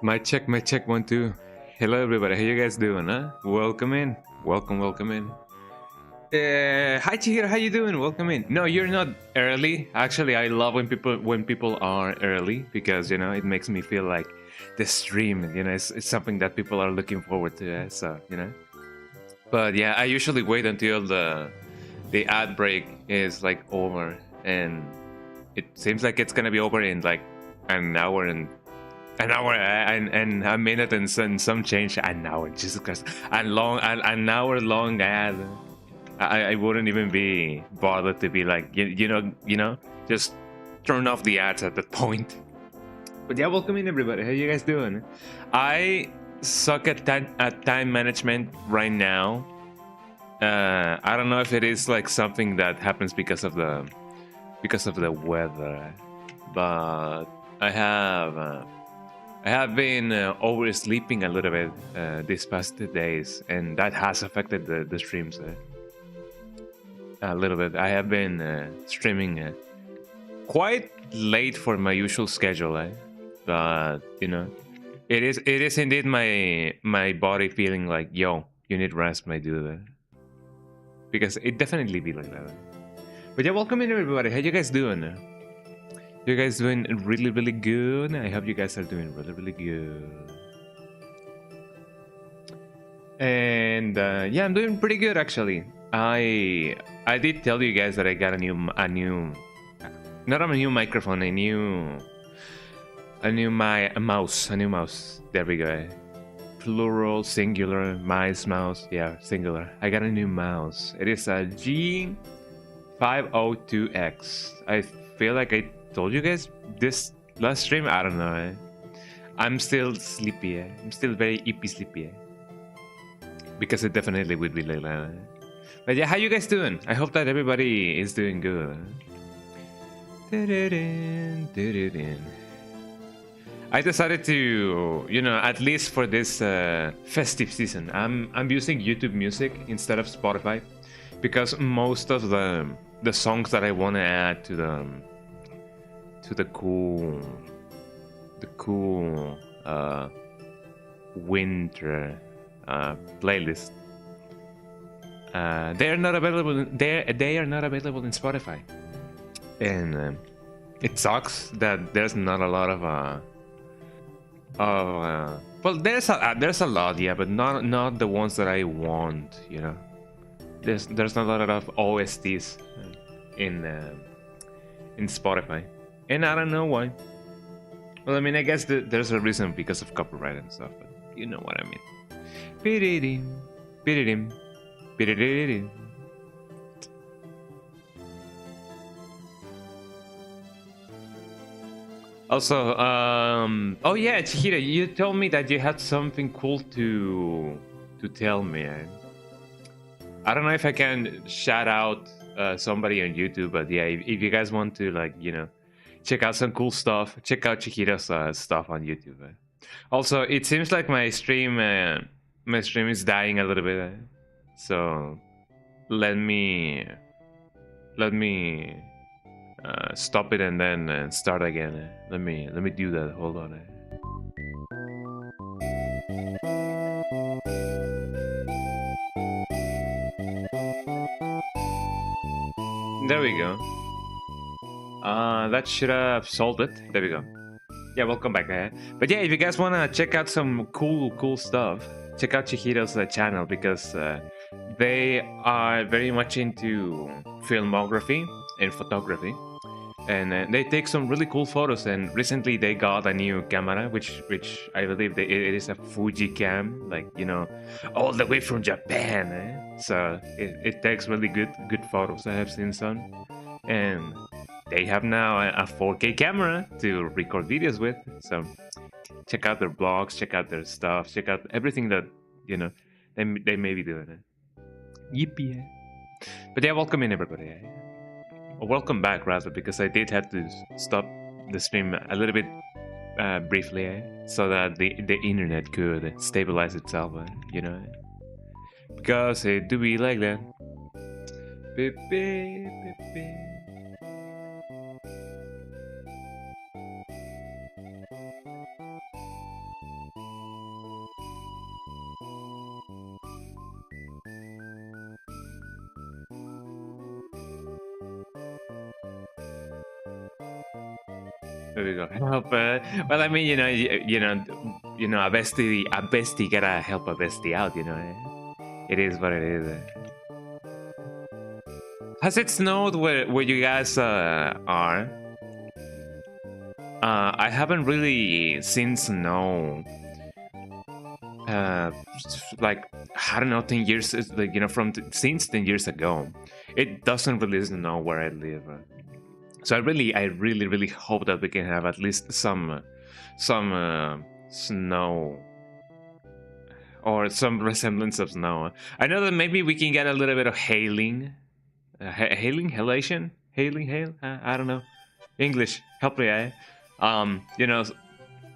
My check, 1, 2. Hello everybody, how you guys doing, huh? Welcome in. Welcome in. Hi Chihiro, how you doing? Welcome in. No, you're not early. Actually, I love when people are early because it makes me feel like the stream, it's something that people are looking forward to, so But yeah, I usually wait until the ad break is like over, and it seems like it's gonna be over in like an hour and a minute and some change. An hour, Jesus Christ, an hour long ad. I wouldn't even be bothered to be like just turn off the ads at that point. But yeah, welcome in everybody. How you guys doing? I suck at time management right now. I don't know if it is like something that happens because of the weather, but I have been oversleeping a little bit these past 2 days, and that has affected the streams a little bit. I have been streaming quite late for my usual schedule, but it is indeed my body feeling like, yo, you need rest, my dude, because it definitely be like that. But yeah, welcome in everybody. How you guys doing? You guys doing really, really good? I hope you guys are doing really, really good. And yeah, I'm doing pretty good actually. I did tell you guys that I got a new not a new microphone, a new mouse. There we go. Plural, singular, mouse. Yeah, singular. I got a new mouse. It is a G502X. I feel like I told you guys this last stream. I don't know. I'm still sleepy. I'm still very ippy sleepy. Because it definitely would be like that. But yeah, how you guys doing? I hope that everybody is doing good. I decided to, at least for this festive season, I'm using YouTube Music instead of Spotify, because most of the songs that I want to add to the cool winter playlist, they are not available. They are not available in Spotify, and it sucks that there's not a lot of well, there's a lot, yeah, but not the ones that I want. There's not a lot of OSTs in Spotify, and I don't know why. Well, I mean, I guess there's a reason, because of copyright and stuff, but you know what I mean. Also, oh yeah, Chihira, you told me that you had something cool to tell me. I don't know if I can shout out somebody on YouTube, but yeah, if you guys want to, like, you know, check out some cool stuff, check out Chihira's stuff on YouTube. Also, it seems like my stream is dying a little bit, so let me stop it and then start again. Let me do that. Hold on. There we go. That should have solved it. There we go. Yeah, welcome back. But yeah, if you guys wanna check out some cool stuff, check out Chihiro's channel, because they are very much into filmography and photography, and they take some really cool photos. And recently they got a new camera, which I believe it is a Fuji cam, like, you know, all the way from Japan. So it takes really good photos. I have seen some, and they have now a 4K camera to record videos with. So check out their blogs, check out their stuff, check out everything that, you know, they may be doing. Yippee! But yeah, welcome in everybody. Or welcome back rather, because I did have to stop the stream a little bit briefly, so that the internet could stabilize itself, you know, because it do be like that. Beep, beep, beep, beep. There we go. Help. Well, I mean, you know, a bestie gotta help a bestie out. You know, it is what it is. Has it snowed where you guys are? I haven't really seen snow. Like, I don't know, 10 years, like, you know, since 10 years ago. It doesn't really snow where I live. So I really hope that we can have at least some snow, or some resemblance of snow. I know that maybe we can get a little bit of hailing, halation, hail. I don't know. English, help me, you know,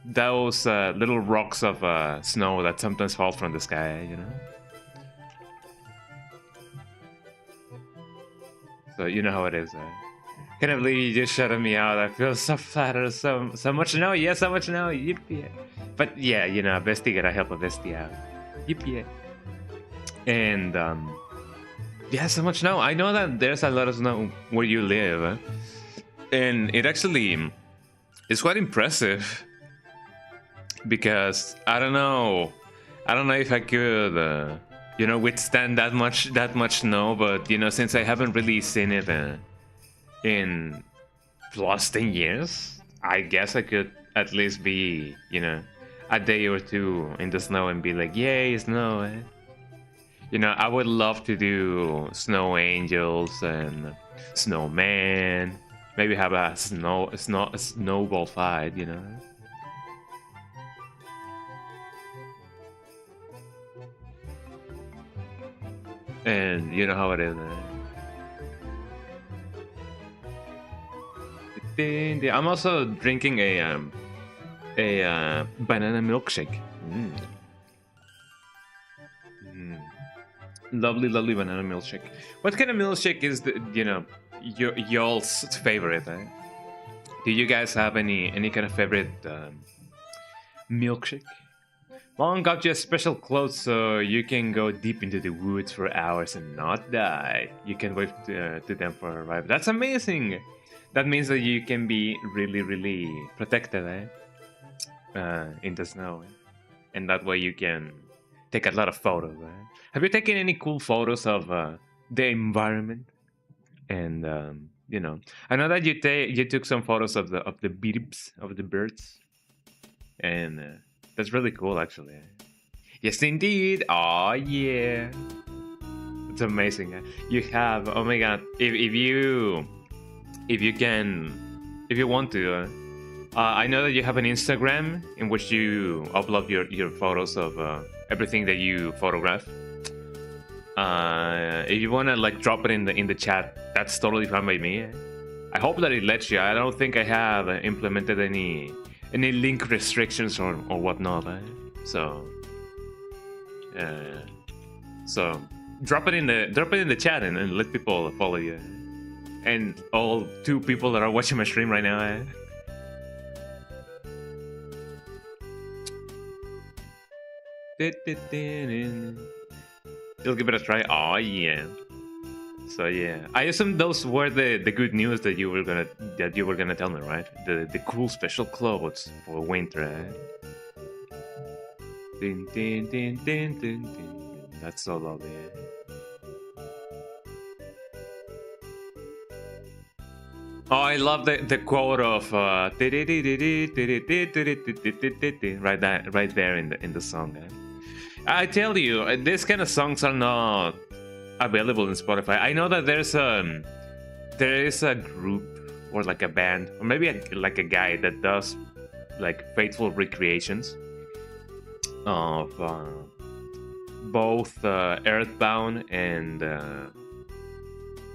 those little rocks of snow that sometimes fall from the sky, you know. So you know how it is. Can't believe you just shouted me out. I feel so flattered. So much no. Yeah, so much no. Yippee. But yeah, you know, a bestie gotta help a bestie out. Yippee. And yeah, so much no. I know that there's a lot of snow where you live, and it actually is quite impressive, because I don't know if I could you know, withstand that much snow. But you know, since I haven't really seen it in plus 10 years, I guess I could at least be, you know, a day or two in the snow and be like, yay, snow. You know, I would love to do snow angels and snowman, maybe have a snowball fight, you know. And you know how it is. I'm also drinking a banana milkshake. Lovely banana milkshake. What kind of milkshake is you know, y'all's favorite? Do you guys have any kind of favorite milkshake? Long got you a special clothes so you can go deep into the woods for hours and not die. You can wait to them for arrival. That's amazing. That means that you can be really protected in the snow, and that way you can take a lot of photos. Have you taken any cool photos of the environment? And you know, I know that you took some photos of the birds, and that's really cool, actually. Yes, indeed. Oh yeah, it's amazing. You have, oh my god, if you want to, I know that you have an Instagram in which you upload your photos of everything that you photograph. If you wanna like drop it in the chat, that's totally fine by me. I hope that it lets you. I don't think I have implemented any link restrictions or whatnot. So drop it in the chat and let people follow you. And all 2 people that are watching my stream right now. You'll give it a try. Oh yeah. So yeah, I assume those were the good news that you were gonna tell me, right? The cool special clothes for winter. Din, din, din, din, din, din. That's so lovely. Oh, I love the quote of right there in the song. I tell you, these kind of songs are not available in Spotify. I know that there is a group or like a band or maybe like a guy that does like faithful recreations of both Earthbound and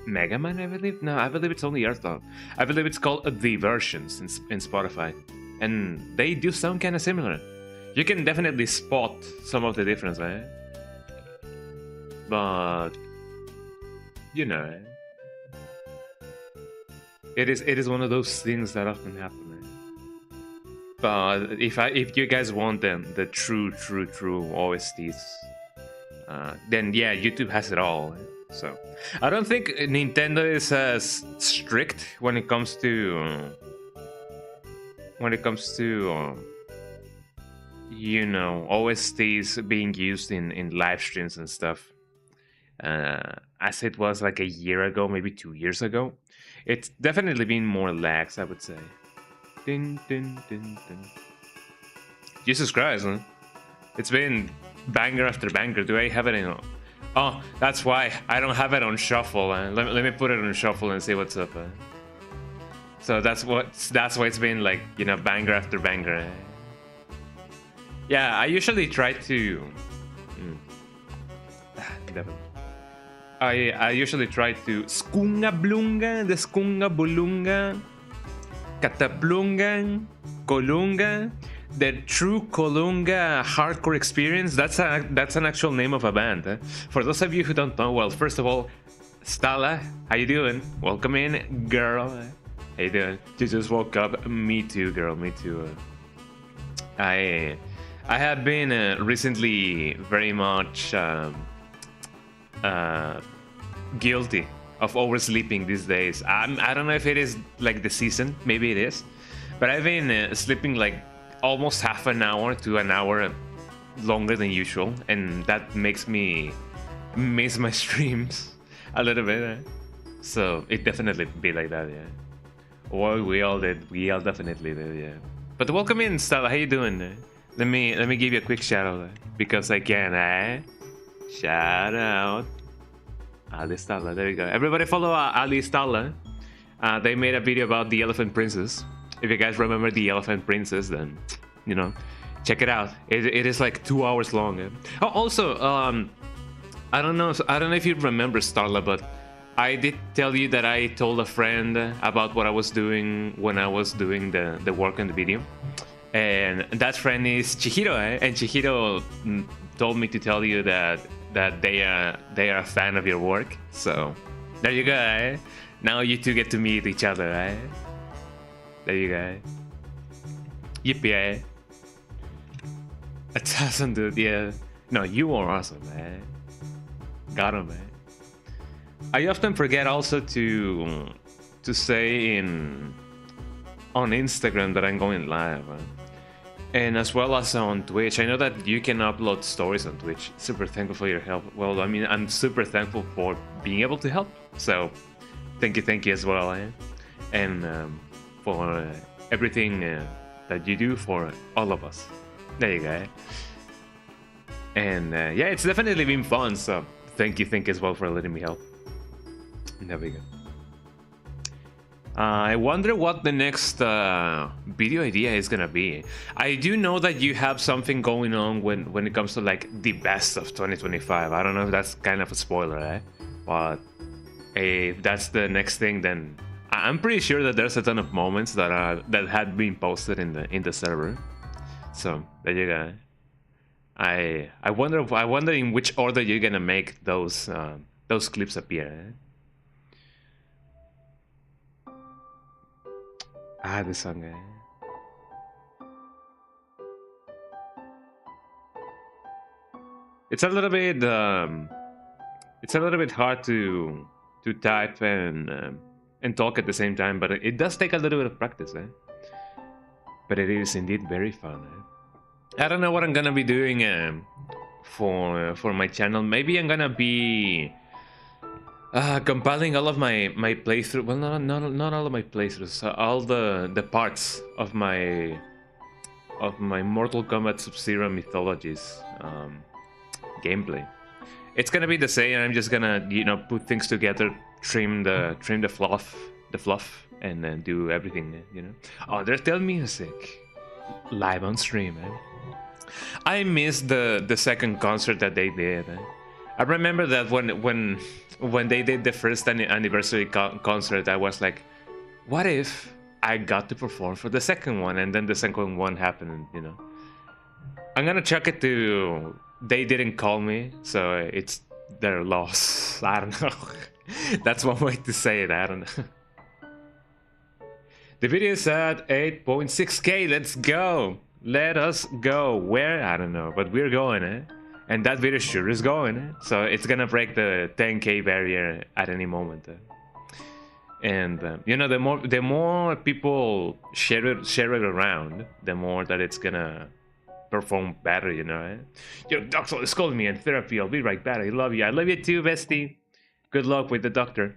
Mega Man, I believe. No, I believe it's only Earthbound. I believe it's called The Versions in Spotify, and they do sound kind of similar. You can definitely spot some of the difference, but you know, it is one of those things that often happen. But if you guys want the true OSTs, then yeah, YouTube has it all. So I don't think Nintendo is as strict when it comes to you know, OSTs being used in live streams and stuff. As it was like a year ago, maybe 2 years ago. It's definitely been more lax, I would say. Dun, dun, dun, dun. Jesus Christ, huh? It's been banger after banger. Do I have it in? Oh, that's why I don't have it on shuffle. Let me put it on shuffle and see what's up. So that's why it's been like, you know, banger after banger. Yeah, I usually try to. Definitely. I usually try to skunga blunga, the skunga bulunga, kataplunga, kolunga. The True Kolunga Hardcore Experience, that's an actual name of a band. For those of you who don't know, well, first of all, Stala, how you doing? Welcome in, girl. How you doing? You just woke up. Me too, girl, me too. I have been recently very much guilty of oversleeping these days. I don't know if it is like the season, maybe it is, but I've been sleeping like almost half an hour to an hour longer than usual, and that makes me miss my streams a little bit. So it definitely be like that, yeah. Well, we all definitely did, yeah. But welcome in, Stella. How you doing? Let me give you a quick shout out because I can. Shout out, Ali Stella. There you go. Everybody follow Ali Stella. They made a video about the Elephant Princess. If you guys remember the Elephant Princess, then, you know, check it out. It is like 2 hours long. Oh, also, I don't know if you remember, Starla, but I did tell you that I told a friend about what I was doing when I was doing the work on the video. And that friend is Chihiro, and Chihiro told me to tell you that they are a fan of your work. So there you go. Now you two get to meet each other. There you go. Yippee! It's awesome, dude. Yeah. No, you are awesome, man. Got him, man. I often forget also to say on Instagram that I'm going live, and as well as on Twitch. I know that you can upload stories on Twitch. Super thankful for your help. Well, I mean, I'm super thankful for being able to help. So, thank you as well, and for everything that you do for all of us. There you go. And yeah, it's definitely been fun. So, thank you as well for letting me help. There we go. I wonder what the next video idea is gonna be. I do know that you have something going on when it comes to like the best of 2025. I don't know if that's kind of a spoiler, eh? But if that's the next thing, then I'm pretty sure that there's a ton of moments that had been posted in the server. So there you go. I wonder in which order you're gonna make those clips appear. Eh? This song. It's a little bit hard to type and talk at the same time, but it does take a little bit of practice, eh? But it is indeed very fun. Eh? I don't know what I'm gonna be doing for my channel. Maybe I'm gonna be compiling all of my playthrough. Well, not all of my playthroughs. All the parts of my Mortal Kombat Sub-Zero Mythologies gameplay. It's gonna be the same. I'm just gonna put things together, trim the fluff, and then do everything. Oh, there's Tell Music live on stream. I missed the second concert that they did. I remember that when they did the first anniversary concert, I was like, what if I got to perform for the second one? And then the second one happened, I'm gonna chuck it to they didn't call me, so it's their loss. I don't know. That's one way to say it. I don't know. The video is at 8.6k. Let's go. Let us go. Where? I don't know, but we're going, eh? And that video sure is going, eh? So it's gonna break the 10k barrier at any moment. And the more people share it around, the more that it's gonna perform better, eh? Yo, doctor is calling me in therapy. I'll be right back. I love you. I love you too, bestie. Good luck with the doctor.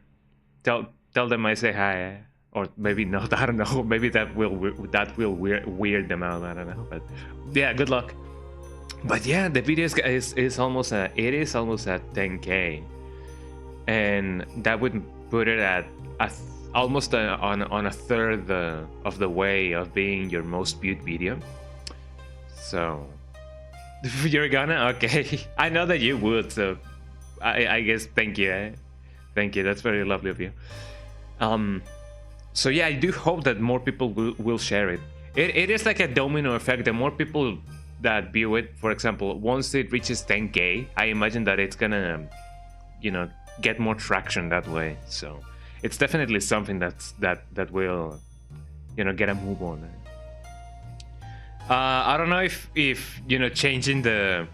Tell them I say hi, eh? Or maybe not. I don't know. Maybe that will weird them out. I don't know. But yeah, good luck. But yeah, the video is almost at 10k, and that would put it at almost on a third of the way of being your most viewed video. So you're gonna okay. I know that you would. So I guess thank you. Eh? Thank you. That's very lovely of you. So yeah, I do hope that more people will share it. It is like a domino effect. The more people that view it, for example, once it reaches 10k, I imagine that it's gonna, get more traction that way. So it's definitely something that will, get a move on. I don't know if changing the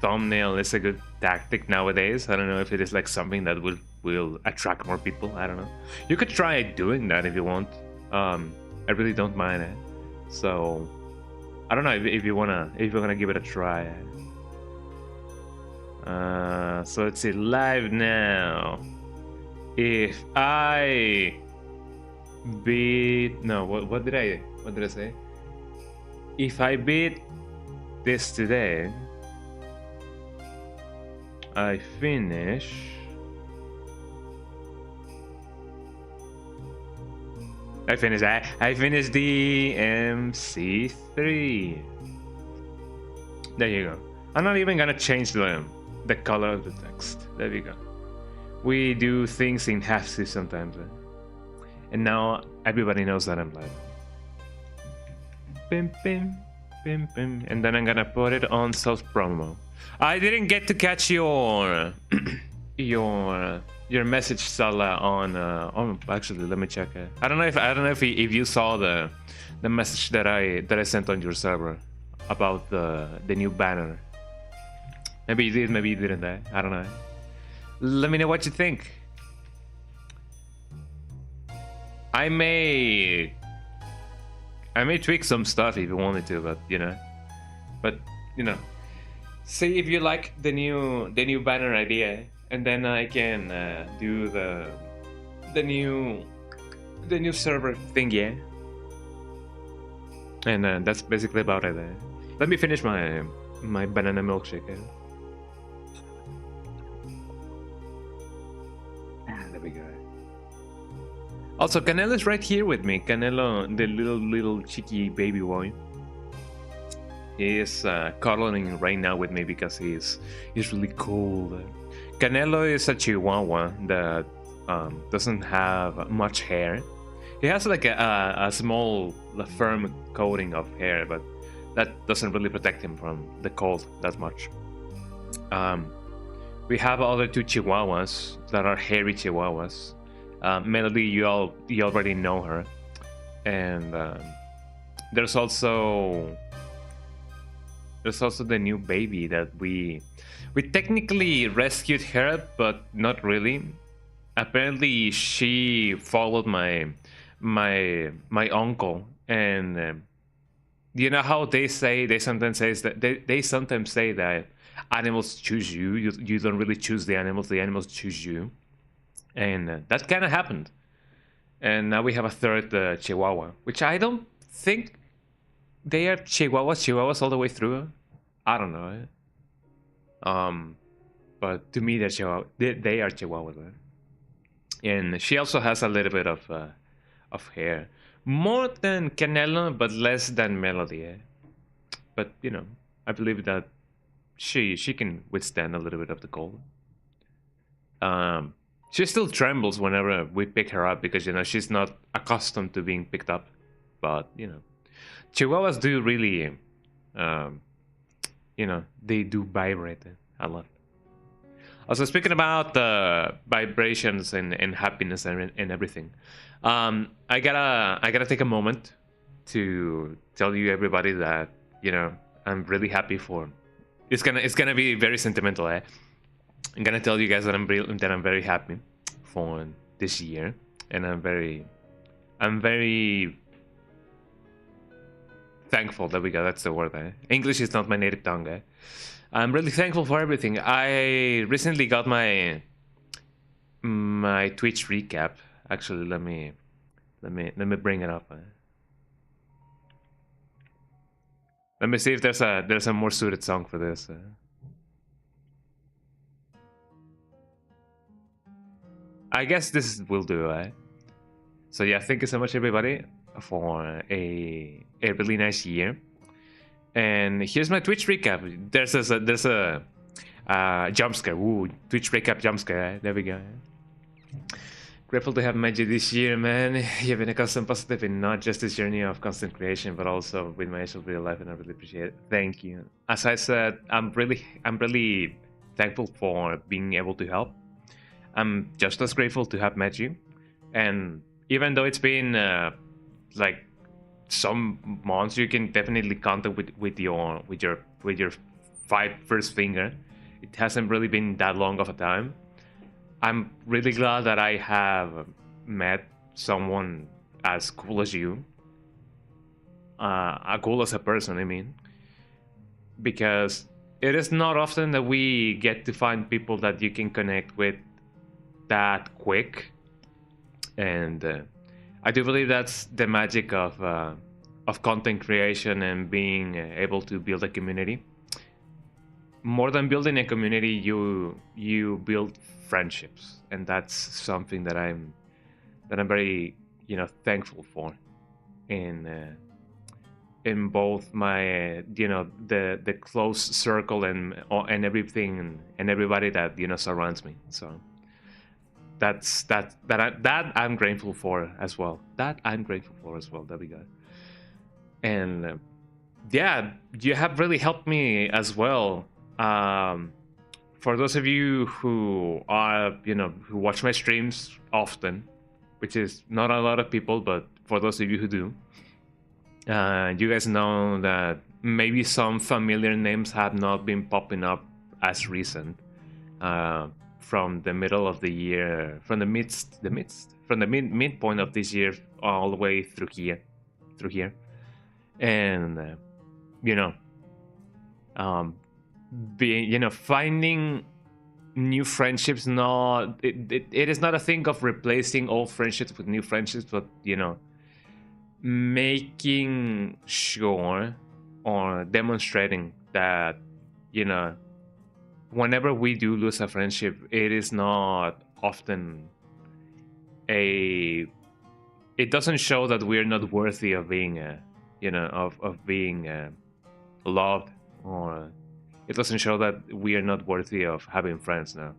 thumbnail is a good tactic nowadays. I don't know if it is like something that will attract more people. I don't know. You could try doing that if you want. I really don't mind it. So I don't know if you wanna give it a try. So let's see, live now. If I beat what did I say? If I beat this today, I finish the MC3. There you go. I'm not even gonna change the color of the text. There you go. We do things in half-C sometimes, eh? And now everybody knows that I'm live. Bim, bim, bim, bim. And then I'm gonna put it on self-promo. I didn't get to catch your message, Salah, on actually let me check it. I don't know if you saw the message that I sent on your server about the new banner. Maybe you did, maybe you didn't. I don't know. Let me know what you think. I may tweak some stuff if you wanted to, but see if you like the new banner idea, and then I can do the new server thing, yeah. And that's basically about it. Let me finish my banana milkshake. There we go. Also, Canelo's right here with me. Canelo, the little cheeky baby boy. He is cuddling right now with me because he's really cold. Canelo is a Chihuahua that doesn't have much hair. He has like a small, firm coating of hair, but that doesn't really protect him from the cold that much. We have other two Chihuahuas that are hairy Chihuahuas. Melody, you already know her, and there's also the new baby that we technically rescued her, but not really. Apparently, she followed my uncle, and you know how they sometimes say that animals choose you. You don't really choose the animals choose you, and that kind of happened. And now we have a third Chihuahua, which I don't think they are Chihuahuas all the way through. I don't know. But to me, they're Chihuahua. They are Chihuahuas, right? And she also has a little bit of hair, more than Canelo, but less than Melody. But you know, I believe that she can withstand a little bit of the cold. She still trembles whenever we pick her up because you know she's not accustomed to being picked up. But you know, Chihuahuas do really, you know, they do vibrate a lot. Also, speaking about vibrations and happiness and everything, I gotta take a moment to tell you everybody that you know I'm really happy for. It's gonna be very sentimental. I'm gonna tell you guys that I'm very happy for this year, and I'm very thankful that we got. That's the word. English is not my native tongue. I'm really thankful for everything. I recently got my Twitch recap. Actually, let me bring it up. Let me see if there's a more suited song for this. I guess this will do. So yeah, thank you so much everybody for a really nice year. And here's my Twitch recap. There's a jump scare. Ooh, Twitch recap jump scare. There we go. Grateful to have met you this year, man. You've been a constant positive in not just this journey of constant creation, but also with my actual real life, and I really appreciate it. Thank you. As I said, I'm really thankful for being able to help. I'm just as grateful to have met you, and even though it's been like some months, you can definitely contact with your first finger. It hasn't really been that long of a time. I'm really glad that I have met someone as cool as you, cool as a person, I mean, because it is not often that we get to find people that you can connect with that quick. And I do believe that's the magic of content creation and being able to build a community. More than building a community, you build friendships, and that's something that I'm very thankful for in both my the close circle and everything and everybody that surrounds me. So that I'm grateful for as well. There we go. And yeah, you have really helped me as well. For those of you who are who watch my streams often, which is not a lot of people, but for those of you who do, you guys know that maybe some familiar names have not been popping up as recent. From the middle of the year, from the midpoint of this year all the way through here, and finding new friendships. It is not a thing of replacing old friendships with new friendships, but making sure or demonstrating that whenever we do lose a friendship, it is not often a it doesn't show that we're not worthy of being, of being loved, or it doesn't show that we are not worthy of having friends now.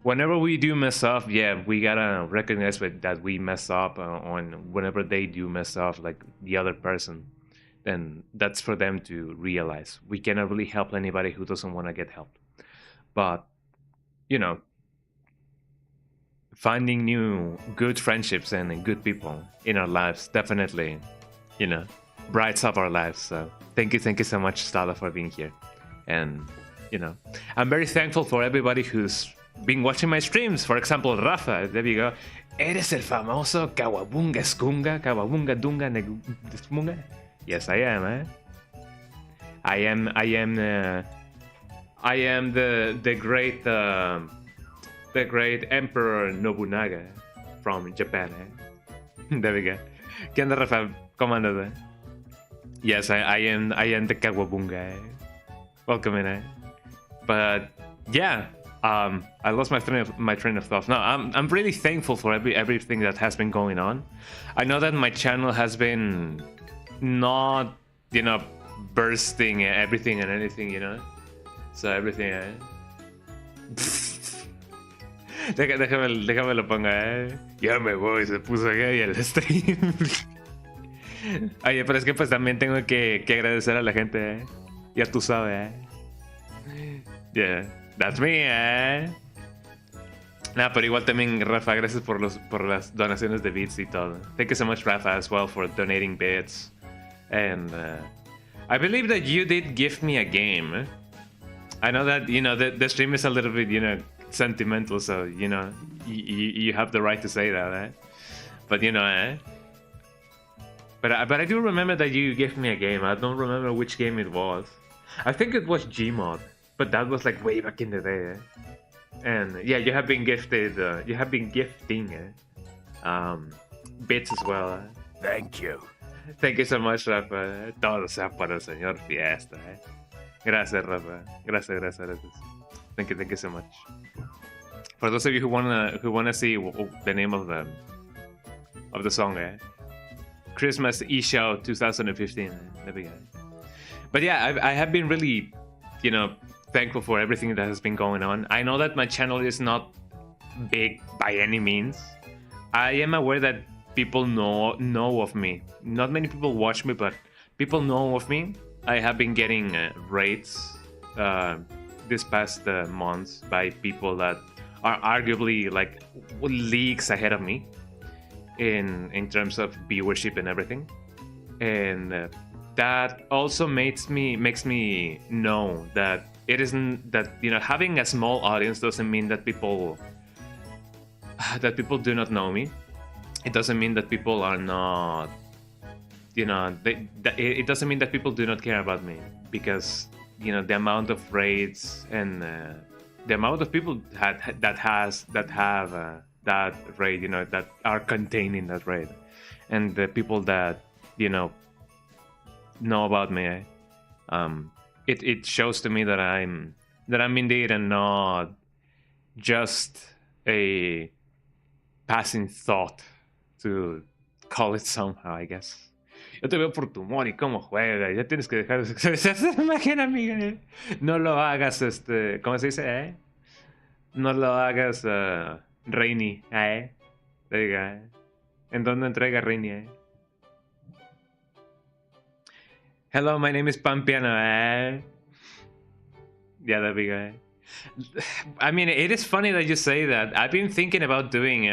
Whenever we do mess up, yeah, we gotta recognize that we mess up, on whenever they do mess up, like the other person, then that's for them to realize. We cannot really help anybody who doesn't want to get helped. But, you know, finding new good friendships and good people in our lives definitely, brights up our lives. So thank you so much, Stala, for being here. And, I'm very thankful for everybody who's been watching my streams. For example, Rafa, there you go. ¿Eres el famoso Kawabunga Skunga? Kawabunga Dunga Skunga? Yes, I am, eh? I am the great Emperor Nobunaga from Japan, eh? There we go. ¿Qué onda, Rafa? ¿Cómo andas, eh? Yes, I am the Kawabunga, eh? Welcome in, eh? But yeah, I lost my train of thought. No, I'm really thankful for everything that has been going on. I know that my channel has been not, bursting everything and anything, So everything, eh? Déjame lo ponga, eh. Ya me voy, se puso gay el stream. Oye, pero es que pues también tengo que agradecer a la gente, eh. Ya tú sabes, eh. Yeah, that's me, eh. Nah, pero igual también, Rafa, gracias por las donaciones de bits y todo. Thank you so much, Rafa, as well, for donating bits. And I believe that you did give me a game. I know that, the stream is a little bit, sentimental, so, you have the right to say that, eh? But, eh? But I do remember that you gave me a game. I don't remember which game it was. I think it was Gmod, but that was like way back in the day, eh? And yeah, you have been gifted, you have been gifting, bits as well, eh? Thank you. Thank you so much, Rafa. Todo sea para el señor Fiesta, eh? Gracias, Rafa. Gracias. Thank you so much. For those of you who wanna see the name of the song, eh? Christmas eShow 2015. There we go. But yeah, I have been really, thankful for everything that has been going on. I know that my channel is not big by any means. I am aware that people know of me. Not many people watch me, but people know of me. I have been getting rates this past months by people that are arguably like leagues ahead of me in terms of viewership and everything, and that also makes me know that it isn't that having a small audience doesn't mean that people do not know me. It doesn't mean that people are not, it doesn't mean that people do not care about me, because the amount of raids and the amount of people that have that raid, that are contained in that raid, and the people that know about me, it shows to me that I'm indeed and not just a passing thought, to call it somehow, I guess. Yo te veo por tu humor y cómo juega. Ya tienes que dejar de esa imagen, amiga. No lo hagas, ¿cómo se dice, eh? No lo hagas, Rainy, eh? Te diga, eh. ¿En dónde entrega Rainy, eh? Hello, my name is Pampiano, eh? Yeah, there we go. I mean, it is funny that you say that. I've been thinking about doing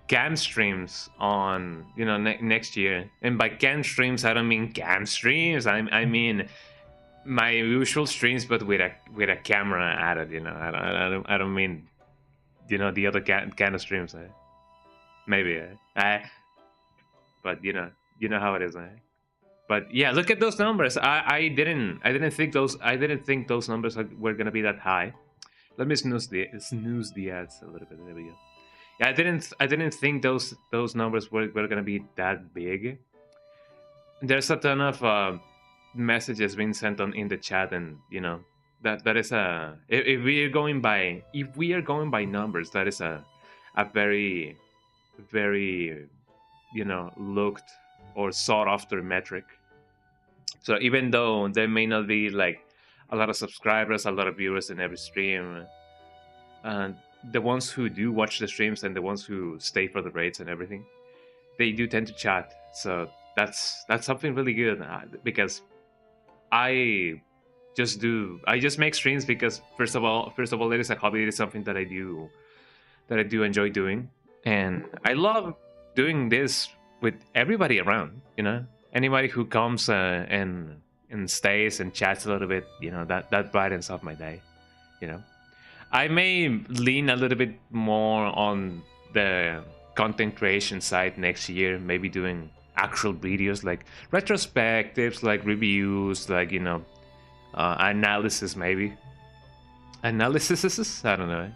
cam streams on, next year. And by cam streams, I don't mean cam streams. I mean my usual streams, but with a camera added. I don't mean, the other kind of streams. Maybe. But you know how it is. But yeah, look at those numbers. I didn't think those numbers were gonna be that high. Let me snooze the ads a little bit. There we go. Yeah, I didn't think those numbers were gonna be that big. There's a ton of messages being sent in the chat, and that is a if we are going by numbers, that is a very, very looked or sought after metric. So even though there may not be like a lot of subscribers, a lot of viewers in every stream, the ones who do watch the streams and the ones who stay for the raids and everything, they do tend to chat. So that's something really good, because I just make streams because first of all it is a hobby. It is something that I do enjoy doing, and I love doing this with everybody around. Anybody who comes and stays and chats a little bit, that brightens up my day. I may lean a little bit more on the content creation side next year, maybe doing actual videos like retrospectives, like reviews, like analysis, maybe analysis. I don't know.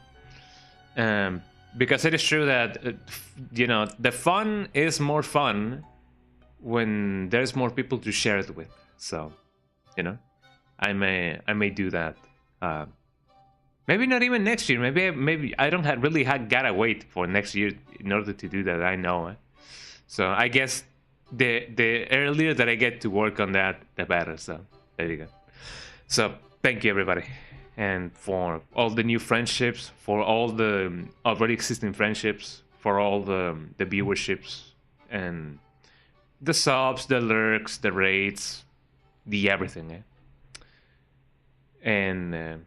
Because it is true that the fun is more fun when there's more people to share it with. So I may do that. Maybe not even next year. Maybe I don't gotta wait for next year in order to do that. I know. So I guess the earlier that I get to work on that, the better. So there you go. So thank you, everybody, and for all the new friendships, for all the already existing friendships, for all the viewerships, and the subs, the lurks, the raids, the everything. And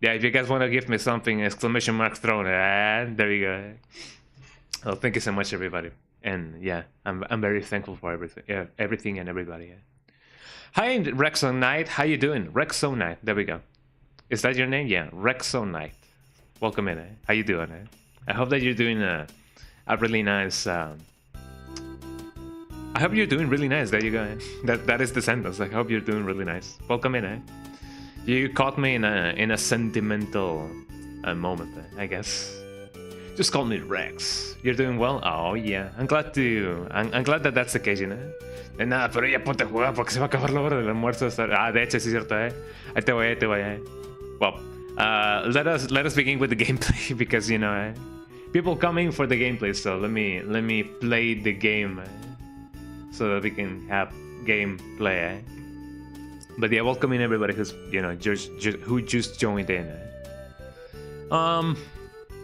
yeah, if you guys want to give me something, exclamation mark thrown, there you go. Oh, thank you so much, everybody. And yeah, I'm very thankful for everything and everybody. Hi, Rexon Knight. How you doing? Rexon Knight. There we go. Is that your name? Yeah, Rexon Knight. Welcome in. How you doing? I hope that you're doing a really nice. I hope you're doing really nice. There you go. That is the sentence. I hope you're doing really nice. Welcome in. You caught me in a sentimental moment, I guess. Just call me Rex. You're doing well? Oh, yeah. I'm glad that that's the case, De nada, pero ya ponte a jugar porque se va a acabar la hora del almuerzo. De hecho, sí es cierto, Ahí te voy. Well, let us begin with the gameplay because, people come in for the gameplay, so let me play the game so that we can have gameplay, But yeah, welcome in everybody who's who just joined in.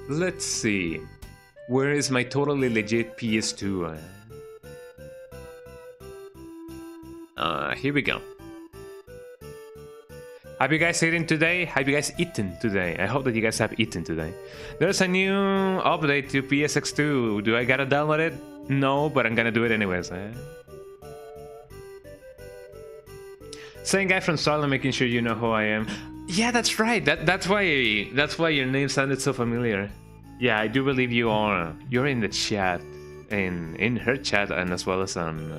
Let's see. Where is my totally legit PS2? Here we go. Have you guys eaten today? I hope that you guys have eaten today. There's a new update to PSX2. Do I gotta download it? No, but I'm gonna do it anyways. Same guy from Starland, making sure you know who I am. Yeah, that's right. That's why your name sounded so familiar. Yeah, I do believe you're in the chat, in her chat, and as well as on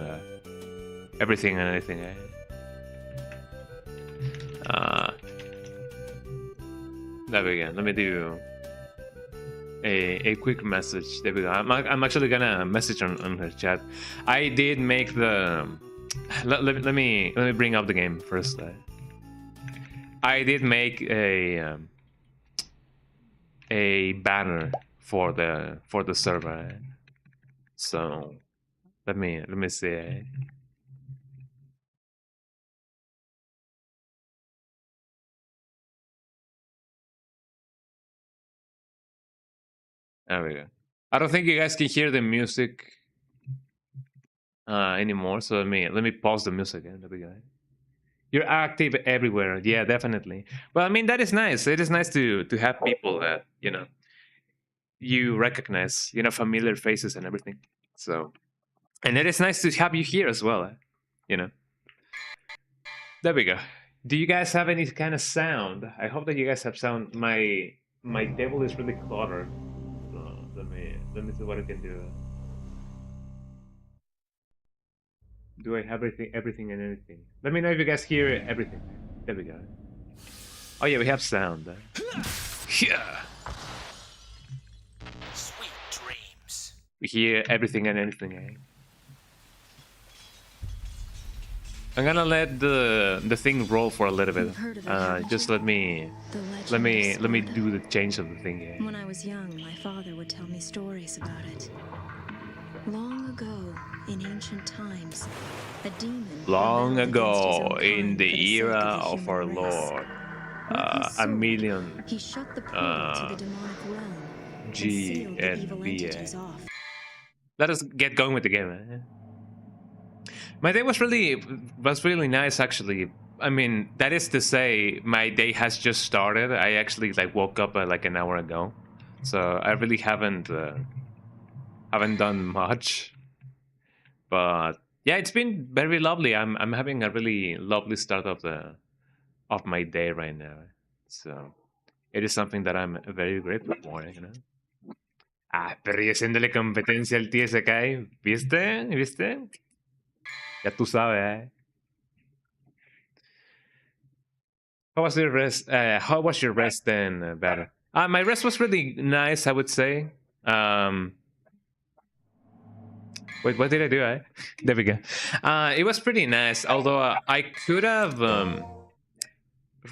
everything and anything. There we go. Let me do a quick message. There we go. I'm actually gonna message on her chat. I did make the. Let me bring up the game first. I did make a banner for the server. So let me see. There we go. I don't think you guys can hear the music anymore, so let me pause the music. There we go. You're active everywhere. Yeah, definitely. Well, I mean, that is nice. It is nice to have people that you recognize, familiar faces and everything. So, and it is nice to have you here as well. There we go. Do you guys have any kind of sound? I hope that you guys have sound. My table is really cluttered. So let me see what I can do. Do I have everything and anything? Let me know if you guys hear everything. There we go. Oh yeah, we have sound. Yeah. Sweet dreams. We hear everything and anything. I'm gonna let the thing roll for a little bit. Just let me do the change of the thing. When I was young, my father would tell me stories about it. Long ago, in ancient times, a demon Long rebelled against his ago, own in kind the for sake era the of human our race. Lord, With his a sword, million he shut the portal to the demonic realm and sealed the evil GNBA. entities off. Let us get going with the game. My day was really nice, actually. I mean, that is to say, my day has just started. I actually like woke up like an hour ago, so I really haven't done much. But yeah, it's been very lovely. I'm having a really lovely start of my day right now. So it is something that I'm very grateful for, you know. Ah, pero y haciéndole competencia al TSK, ¿viste? ¿Viste? Ya tú sabes, ¿eh? How was your rest? How was your rest then, Better? My rest was really nice, I would say. Wait, what did I do? There we go. It was pretty nice, although I could have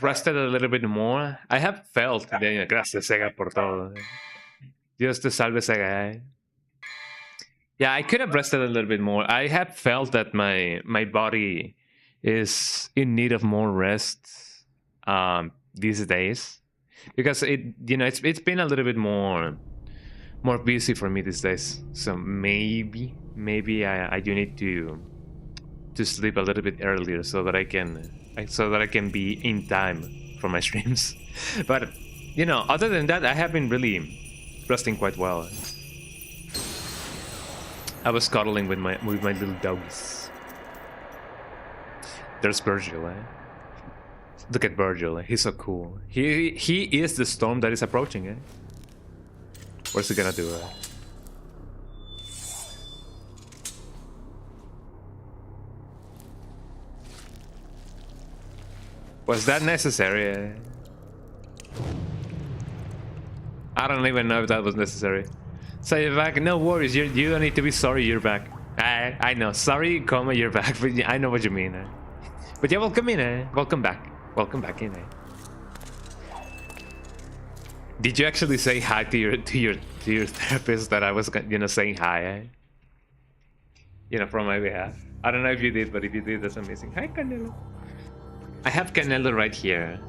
rested a little bit more. I have felt. Gracias, Sega, por todo. Dios te salve, Sega. Yeah, I could have rested a little bit more. I have felt that my body is in need of more rest these days, because it's been a little bit more busy for me these days. So maybe I do need to sleep a little bit earlier so that I can be in time for my streams. But other than that, I have been really resting quite well. I was cuddling with my little dogs. There's Virgil, eh? Look at Virgil, he's so cool. He is the storm that is approaching, eh? What's he gonna do? Was that necessary? I don't even know if that was necessary. Say you're back. No worries. You don't need to be sorry. You're back. I know. Sorry, comma. You're back. But I know what you mean. But yeah, welcome in. Welcome back. Welcome back in. Did you actually say hi to your therapist that I was saying hi? From my behalf. I don't know if you did, but if you did, that's amazing. Hi, Canelo. I have Canelo right here.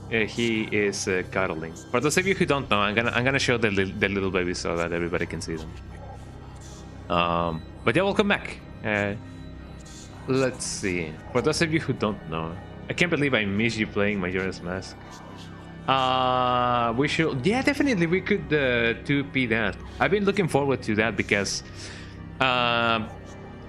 He is cuddling. For those of you who don't know, I'm gonna show the little baby so that everybody can see them. But yeah, welcome back. Let's see. For those of you who don't know, I can't believe I missed you playing Majora's Mask. We should, yeah, definitely we could 2P that. I've been looking forward to that because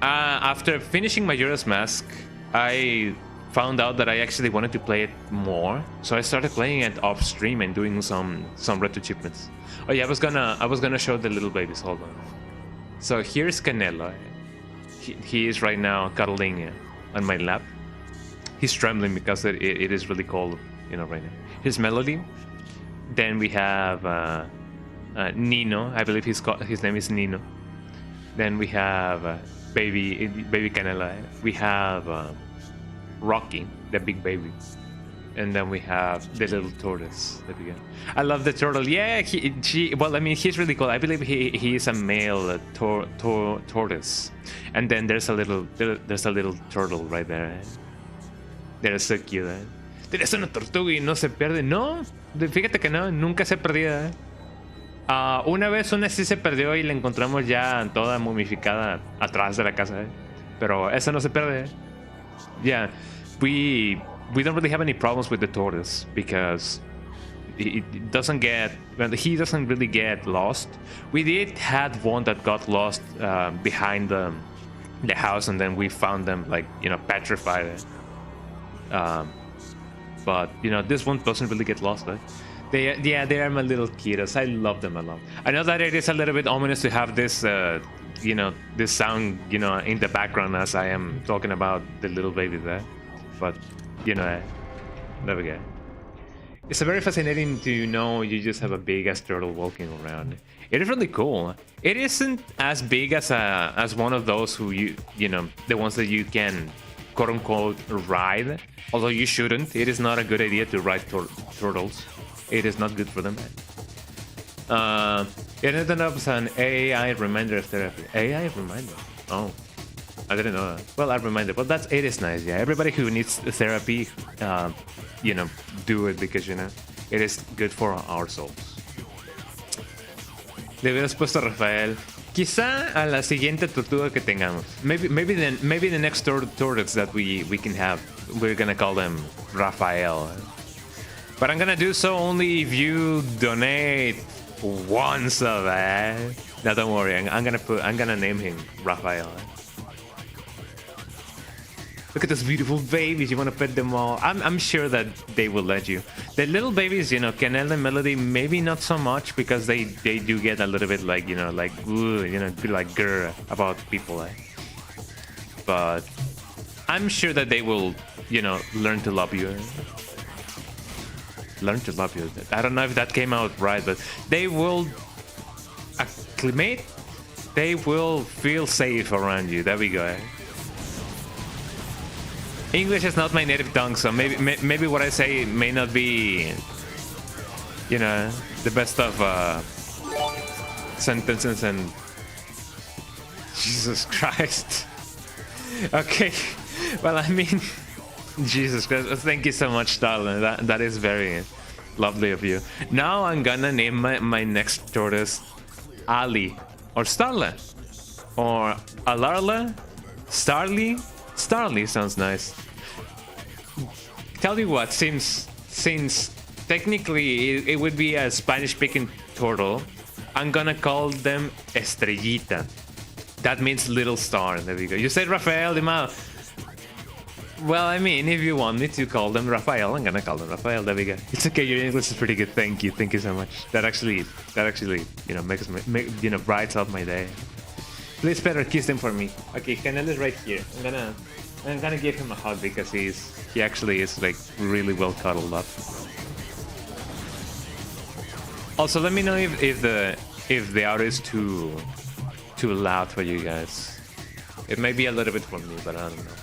after finishing Majora's Mask, I found out that I actually wanted to play it more, so I started playing it off stream and doing some retro achievements. Oh yeah, I was gonna show the little babies. Hold on. So here's Canelo. He is right now cuddling on my lap. He's trembling because it is really cold, right now. Here's Melody. Then we have Nino. I believe his name is Nino. Then we have baby Canelo. We have Rocky, the big baby, and then we have the little tortoise. There we go. I love the turtle. Yeah, well, I mean, he's really cool. I believe he is a male tortoise, and then there's a little turtle right there. They're so cute. Eres una tortuga y no se pierde. No, fíjate que no, nunca se perdía. Una vez una sí se perdió y la encontramos ya toda momificada atrás de la casa. Pero esa no se pierde. Yeah, we don't really have any problems with the tortoise because he doesn't really get lost. We did had one that got lost behind the house, and then we found them petrified. But this one doesn't really get lost, right? They are my little kiddos. I love them a lot. I know that it is a little bit ominous to have this this sound in the background as I am talking about the little baby there, but there we go. It's very fascinating to know you just have a big ass turtle walking around. It is really cool. It isn't as big as one of those who the ones that you can quote unquote ride, although you shouldn't. It is not a good idea to ride turtles. It is not good for them. It ended up as an AI reminder therapy. AI reminder? Oh, I didn't know that. Well, I reminded. Well, it is nice. Yeah, everybody who needs therapy, you know, do it because you know it is good for our souls. Le hubieras puesto a Rafael. Quizá a la siguiente tortuga que tengamos. Maybe the next tortoise that we can have. We're gonna call them Rafael. But I'm gonna do so only if you donate one sub. No, don't worry. I'm gonna name him Rafael. Look at those beautiful babies. You want to pet them all. I'm sure that they will let you. The little babies, you know, Canel and Melody, maybe not so much because they do get a little bit like, you know, like, ooh, you know, be like grr about people. But I'm sure that they will, you know, learn to love you. Learn to love you. I don't know if that came out right, but they will acclimate. They will feel safe around you. There we go. English is not my native tongue, so maybe what I say may not be, you know, the best of sentences and Jesus Christ. Okay, well, I mean, Jesus Christ. Thank you so much, darling. That is very lovely of you. Now I'm gonna name my next tortoise Ali or Starla or Alarla, Starly. Starly sounds nice. Tell you what, since technically it would be a Spanish-speaking turtle, I'm gonna call them Estrellita. That means little star. There we go. You said Rafael de Mal. Well, I mean, if you want me to call them Rafael, I'm gonna call them Rafael. There we go. It's okay. Your English is pretty good. Thank you so much. That actually, you know, brights up my day. Please, Pedro, kiss them for me. Okay, Canel is right here. I'm gonna give him a hug because he actually is like really well cuddled up. Also, let me know if the audio is too loud for you guys. It may be a little bit for me, but I don't know.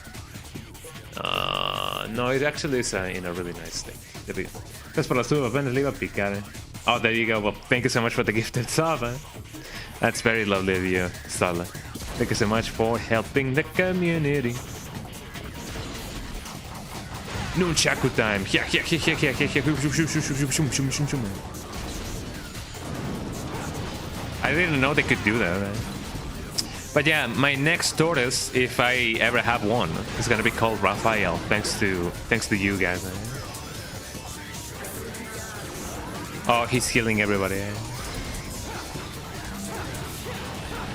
No, it actually is in a really nice state. There we go. That's por la suba, apenas le iba a picar. Oh, there you go. Well, thank you so much for the gifted sub. That's very lovely of you, Starla. Thank you so much for helping the community. Nunchaku time. I didn't know they could do that. But yeah, my next tortoise, if I ever have one, is gonna be called Raphael. Thanks to you guys. Oh, he's healing everybody.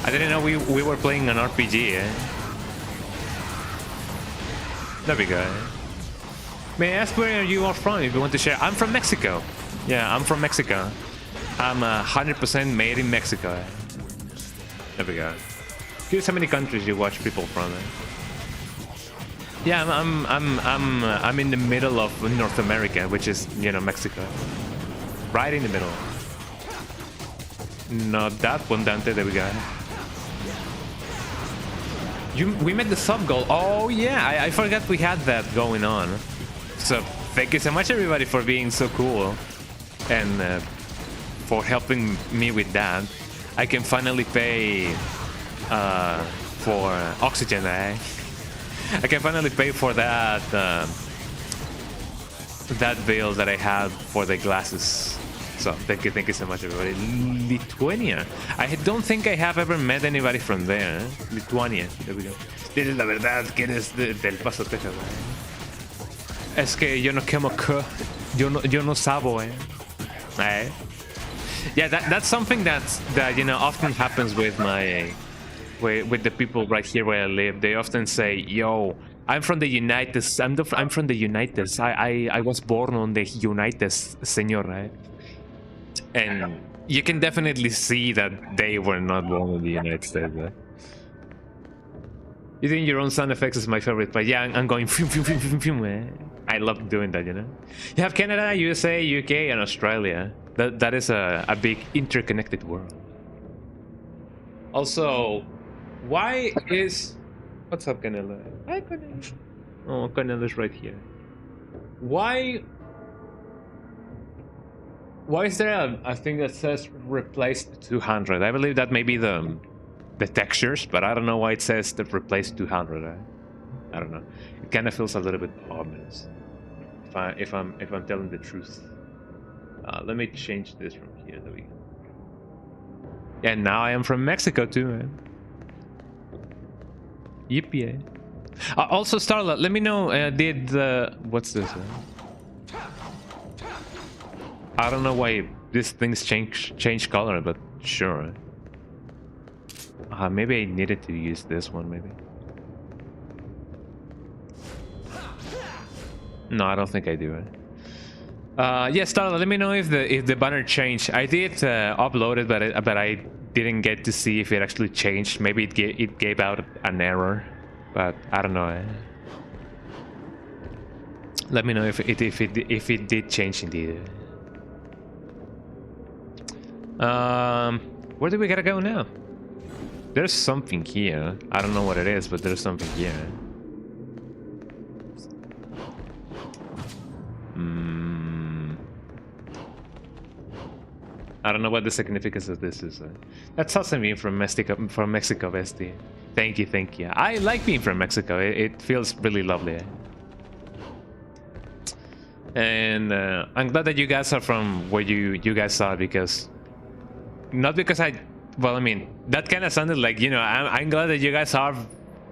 I didn't know we were playing an RPG. There we go. May I ask where you are from if you want to share? I'm from Mexico. Yeah, I'm from Mexico. I'm 100% made in Mexico. There we go. Here's how many countries you watch people from. Yeah, I'm in the middle of North America, which is, you know, Mexico. Right in the middle. Not that one, Dante. There we go. We made the sub goal. Oh yeah, I forgot we had that going on. So thank you so much, everybody, for being so cool and for helping me with that. I can finally pay for oxygen. I can finally pay for that that bill that I had for the glasses. So thank you so much, everybody. Lithuania. I don't think I have ever met anybody from there. Lithuania. There we go. Diles la verdad que eres del Paso, Texas. Es que yo no quemo que. Yo no sabo, Yeah, that's something that you know often happens with with the people right here where I live. They often say, "Yo, I'm from the United. I'm from the United. I was born on the United, señor." Right? And you can definitely see that they were not born in the United States. Right? Using your own sound effects is my favorite, but yeah, I'm going. I love doing that, you know. You have Canada, USA, UK, and Australia. That is a big interconnected world. Also, why is... What's up, Canela? Hi, Canela. Oh, Canela's right here. Why Why is there a thing that says replaced 200? I believe that may be the textures, but I don't know why it says that replaced 200. I don't know. It kind of feels a little bit ominous. If I'm telling the truth. Let me change this from here. There we go. Yeah, now I am from Mexico too, man. Yippee! Also, Starla, let me know. Did what's this? I don't know why these things change color, but sure. Maybe I needed to use this one, maybe. No, I don't think I do. Yes, Starla, let me know if the banner changed. I did upload it, but I didn't get to see if it actually changed. Maybe it gave out an error, but I don't know. Let me know if it did change indeed. Where do we gotta go now? There's something here. I don't know what it is, but there's something here. I don't know what the significance of this is. That's awesome being from Mexico, Bestie. Thank you. I like being from Mexico. It feels really lovely. And I'm glad that you guys are from where you guys are, because not because well, I mean, that kind of sounded like, you know, I'm glad that you guys are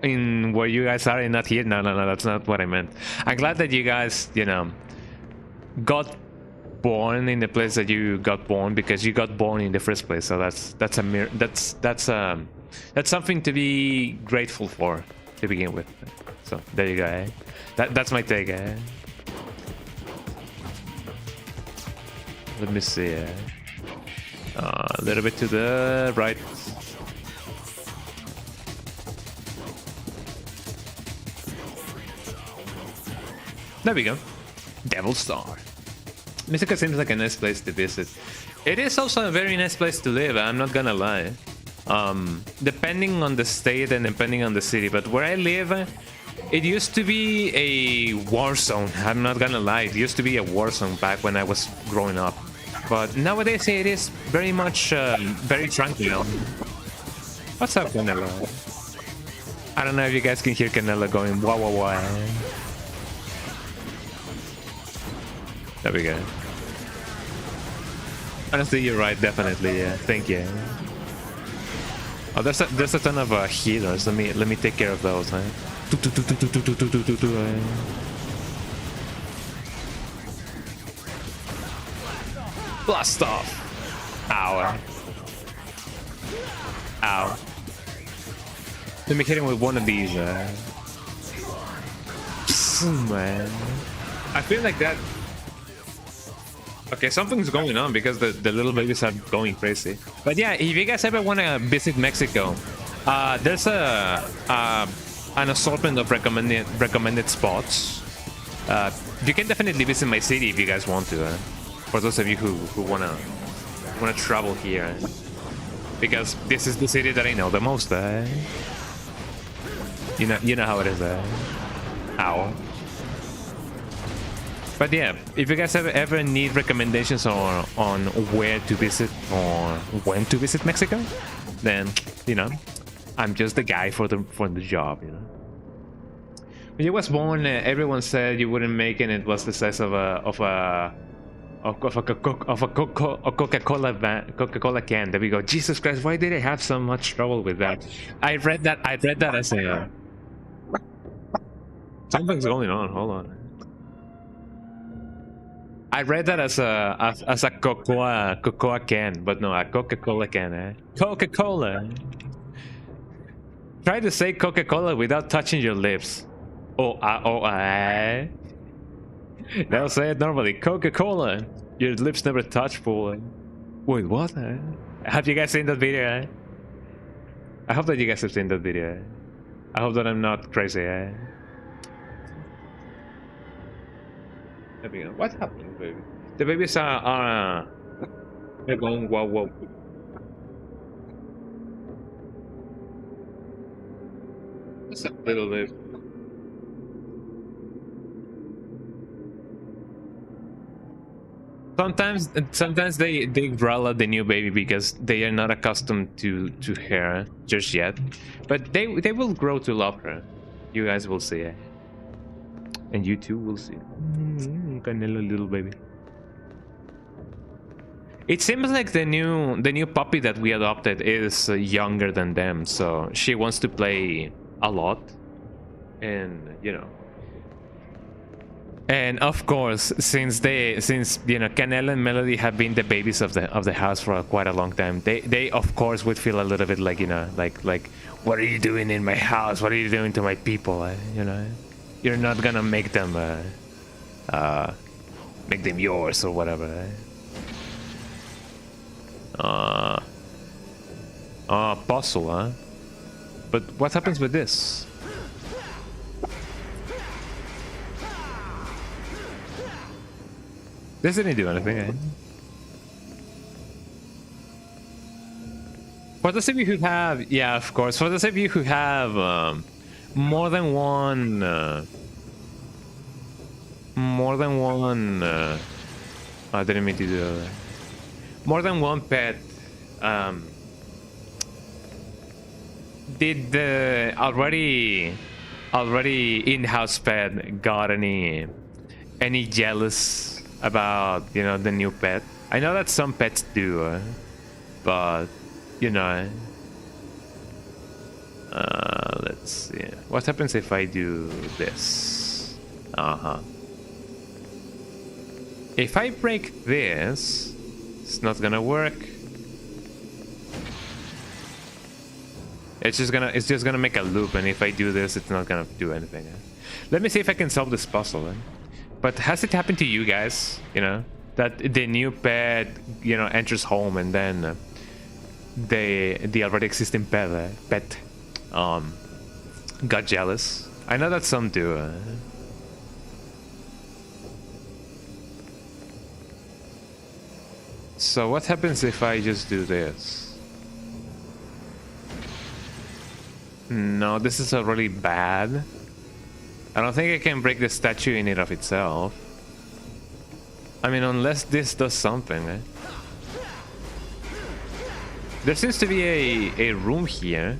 in where you guys are and not here. No, that's not what I meant. I'm glad that you guys, you know, got born in the place that you got born, because you got born in the first place. So that's something to be grateful for to begin with. So there you go. Eh? That's my take. Eh? Let me see. A little bit to the right. There we go. Devil Star. Mexico seems like a nice place to visit. It is also a very nice place to live, I'm not gonna lie. Depending on the state and depending on the city, but where I live, it used to be a war zone. I'm not gonna lie, it used to be a war zone back when I was growing up. But nowadays it is very much, very tranquil. What's up, Canelo? I don't know if you guys can hear Canelo going wah wah wah. There we go. Honestly, you're right, definitely. Yeah, thank you. Oh, there's a ton of healers. Let me take care of those. Huh? Blast off! Ow! Ow! Let me hit him with one of these. Man, I feel like that. Okay, something's going on because the little babies are going crazy. But yeah, if you guys ever want to visit Mexico, there's an assortment of recommended spots. You can definitely visit my city if you guys want to. For those of you who wanna travel here, because this is the city that I know the most. You know how it is. Ow. But yeah, if you guys ever need recommendations on where to visit or when to visit Mexico, then you know I'm just the guy for the job. You know, when you was born, everyone said you wouldn't make it. It was the size of a Coca-Cola can. There we go. Jesus Christ, why did I have so much trouble with that? I read that as a something's going on. Hold on. I read that as a cocoa can, but no, a Coca-Cola can. Eh? Coca-Cola. Try to say Coca-Cola without touching your lips. They'll say it normally. Coca-Cola. Your lips never touch, boy. Wait, what? Have you guys seen that video? Eh? I hope that you guys have seen that video. I hope that I'm not crazy. Eh? There we go. What happened, baby? The babies are they're going whoa. Just a little bit. Sometimes they growl at the new baby because they are not accustomed to her just yet, but they will grow to love her. You guys will see it, and you too will see. Canelo, little baby. It seems like the new puppy that we adopted is younger than them, so she wants to play a lot, and you know. And of course, since you know Canelo and Melody have been the babies of the house for quite a long time, they of course would feel a little bit like, you know, like what are you doing in my house? What are you doing to my people? You know, you're not gonna make them yours or whatever. Puzzle, huh? But what happens with this? This didn't do anything, eh? For those of you who have, yeah, of course, for those of you who have more than one, I didn't mean to do that. More than one pet, did the already in-house pet got any jealous about, you know, the new pet? I know that some pets do, but you know, let's see. What happens if I do this? If I break this, it's not gonna work. It's just gonna make a loop, and if I do this, it's not gonna do anything. Let me see if I can solve this puzzle. But has it happened to you guys? You know, that the new pet, you know, enters home, and then the already existing pet got jealous. I know that some do. So what happens if I just do this? No, this is already bad. I don't think I can break the statue in it of itself. I mean, unless this does something, eh? There seems to be a room here.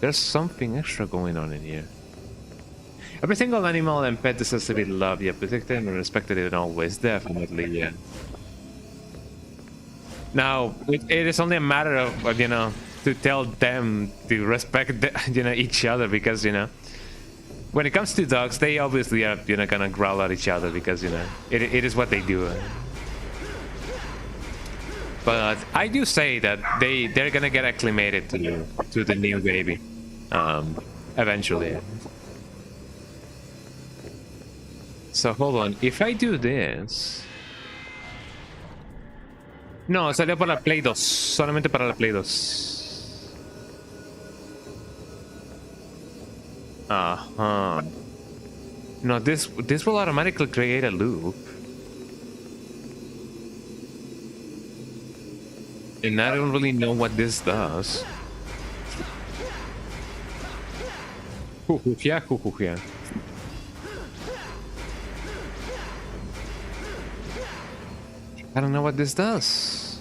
There's something extra going on in here. Every single animal and pet deserves to be loved, yeah, protected and respected in all ways, definitely, yeah. Now, it is only a matter of, you know, to tell them to respect, you know, each other, because, you know, when it comes to dogs, they obviously are, you know, gonna growl at each other because, you know, it is what they do. But I do say that they're gonna get acclimated to the new baby, eventually. So hold on, if I do this... No, salió para la Play 2, solamente para la Play 2. No, this will automatically create a loop. And I don't really know what this does. Yeah. I don't know what this does.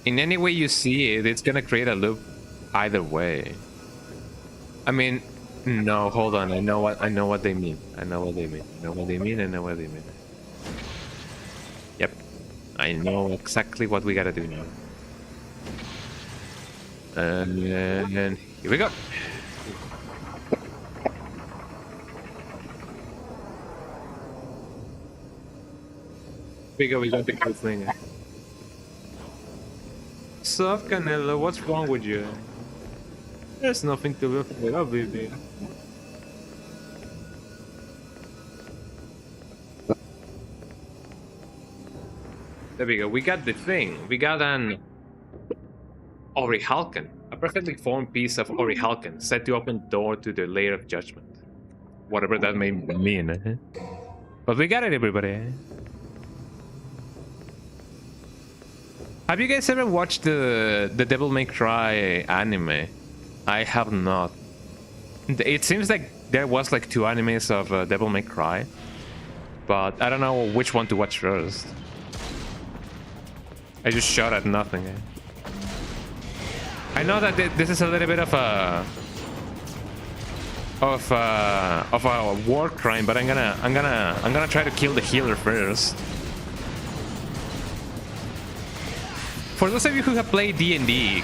In any way you see it, it's gonna create a loop either way. I mean, no, hold on. I know what they mean. I know what they mean. Yep. I know exactly what we gotta do now. And here we go. We jumping this thing. Sup, Canelo? What's wrong with you? There's nothing to look for, oh, baby. There we go. We got the thing. We got an Orichalcon, a perfectly formed piece of Orichalcon, set to open the door to the layer of judgment. Whatever that may mean. But we got it, everybody. Have you guys ever watched the Devil May Cry anime? I have not. It seems like there was like 2 animes of Devil May Cry, but I don't know which one to watch first. I just shot at nothing. I know that this is a little bit of a war crime, but I'm gonna try to kill the healer first. For those of you who have played D&D,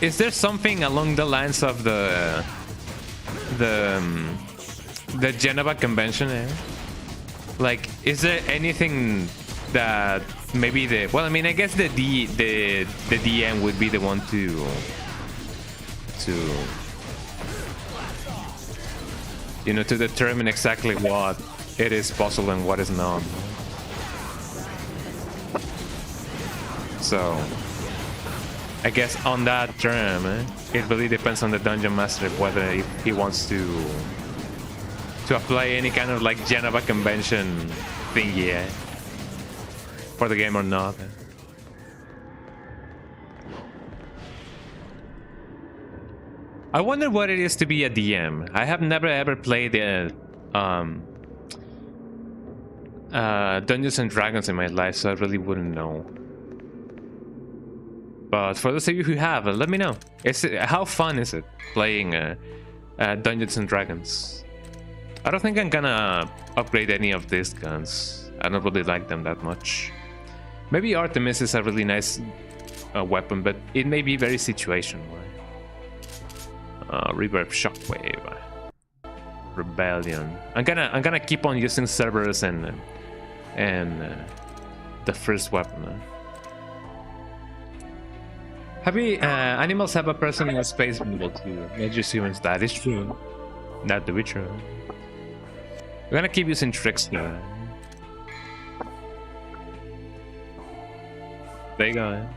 is there something along the lines of the Geneva Convention? Like, is there anything that maybe well, I mean, I guess the DM would be the one to you know, to determine exactly what it is possible and what is not. So I guess on that term, it really depends on the dungeon master whether he wants to apply any kind of like Geneva Convention thingy for the game or not. I wonder what it is to be a DM. I have never ever played Dungeons and Dragons in my life, so I really wouldn't know. But for those of you who have, let me know. How fun is it playing Dungeons and Dragons? I don't think I'm gonna upgrade any of these guns. I don't really like them that much. Maybe Artemis is a really nice weapon, but it may be very situational. Reverb, Shockwave, Rebellion. I'm gonna keep on using Cerberus and the first weapon. Happy animals have a person in a space model too. Not just humans. That is true. Not the Witcher. We're gonna keep using tricks here. There you go.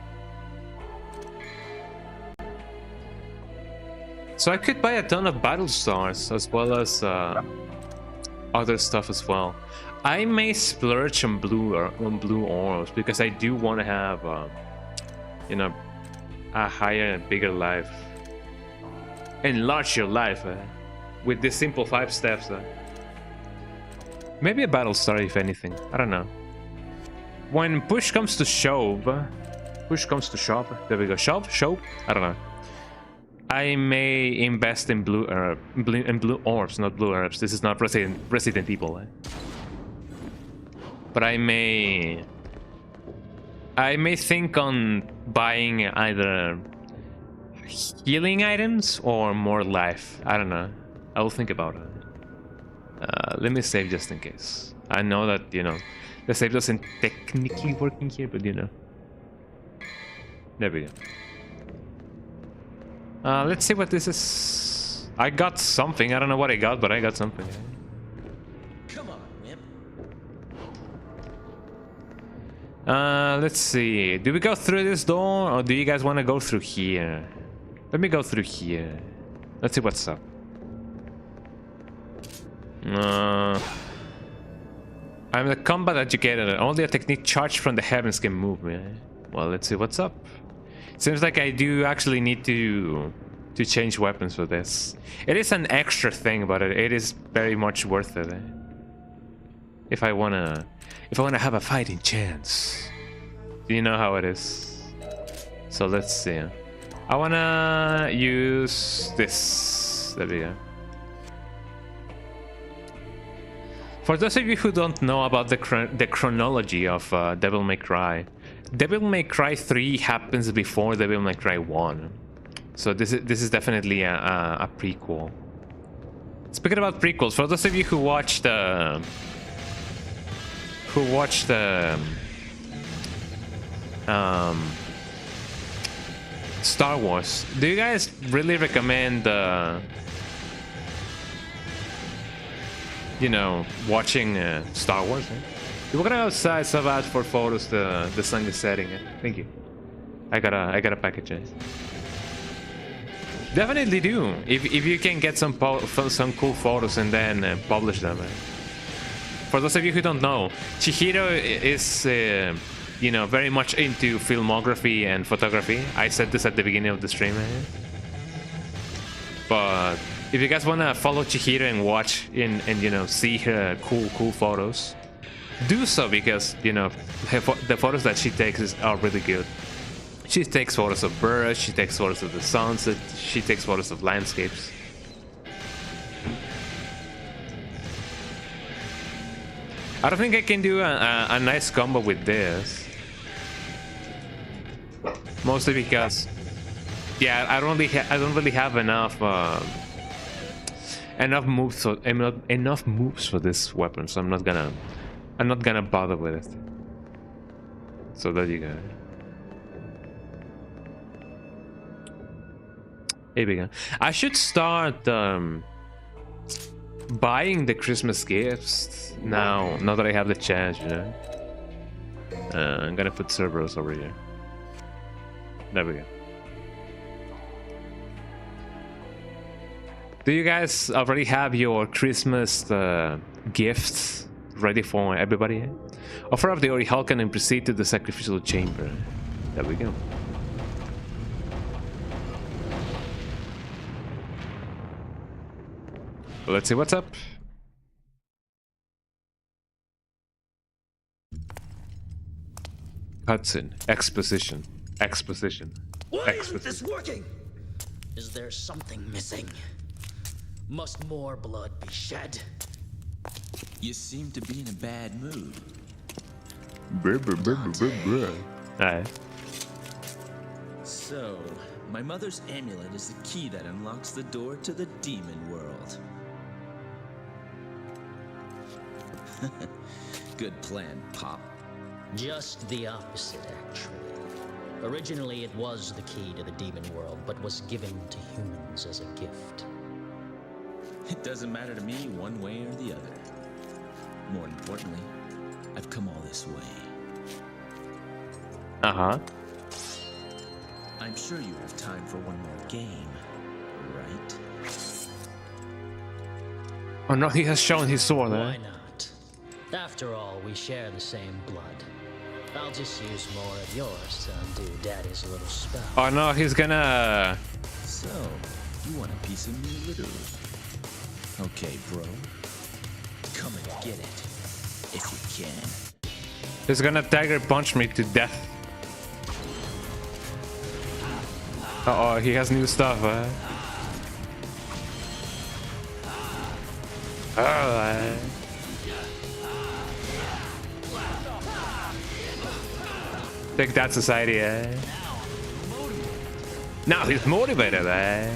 So I could buy a ton of battle stars as well as other stuff as well. I may splurge on blue orbs because I do want to have you know, a higher and bigger life. Enlarge your life with these simple 5 steps. Maybe a battle star, if anything. I don't know. When push comes to shove, there we go. Shove. I don't know. I may invest in blue orbs, not blue herbs. This is not Resident Evil. But I may think on buying either healing items or more life. I don't know. I will think about it. Let me save just in case. I know that, you know, the save doesn't technically work in here, but you know. There we go. Let's see what this is. I got something. I don't know what I got, but I got something. Come on, Wimp. Let's see. Do we go through this door, or do you guys want to go through here? Let me go through here. Let's see what's up. I'm the combat educator. Only a technique charged from the heavens can move me. Well, let's see what's up. Seems like I do actually need to change weapons for this. It is an extra thing, but it is very much worth it. If I wanna have a fighting chance. Do you know how it is? So let's see. I wanna use this. There we go. For those of you who don't know about the chronology of Devil May Cry, Devil May Cry 3 happens before Devil May Cry 1. So this is definitely a prequel. Speaking about prequels, for those of you who watched Star Wars, do you guys really recommend you know, watching Star Wars? We're gonna go outside so bad for photos. The sun is setting. Thank you. I got a package. Definitely do. If you can get some cool photos and then publish them. For those of you who don't know, Chihiro is you know, very much into filmography and photography. I said this at the beginning of the stream. If you guys wanna follow Chihiro and watch and you know see her cool photos, do so, because you know the photos that she takes are really good. She takes photos of birds, she takes photos of the sunset, she takes photos of landscapes. I don't think I can do a nice combo with this. Mostly because, yeah, I don't really have enough enough moves for this weapon, so I'm not gonna bother with it. So there you go. Here we go. I should start buying the Christmas gifts now that I have the chance, you know. I'm gonna put Cerberus over here. There we go. Do you guys already have your Christmas gifts ready for everybody? Offer up the Orihulkan and proceed to the sacrificial chamber. There we go. Let's see what's up. Cutscene. Exposition. Why isn't this working? Is there something missing? Must more blood be shed? You seem to be in a bad mood. Alright. So, my mother's amulet is the key that unlocks the door to the demon world. Good plan, Pop. Just the opposite, actually. Originally, it was the key to the demon world, but was given to humans as a gift. It doesn't matter to me one way or the other. More importantly, I've come all this way. Uh-huh. I'm sure you have time for one more game, right? Oh no, he has shown his sword, Why not? After all, we share the same blood. I'll just use more of yours to undo Daddy's little spell. Oh no, he's gonna... So, you want a piece of me, literally? Okay, bro. Come and get it, if you can. He's gonna dagger punch me to death. Uh-oh, he has new stuff, Alright. Take that, society, Now he's motivated, I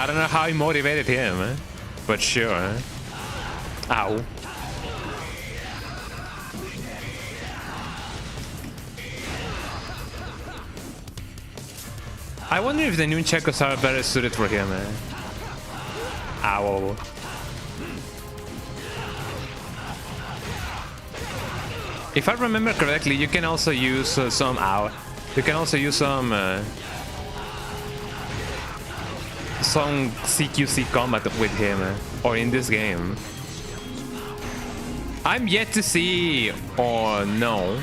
don't know how he motivated him, but sure, Ow. I wonder if the nunchakus are better suited for him, Ow. If I remember correctly, you can also use some You can also use some CQC combat with him, or in this game. I'm yet to see, or no.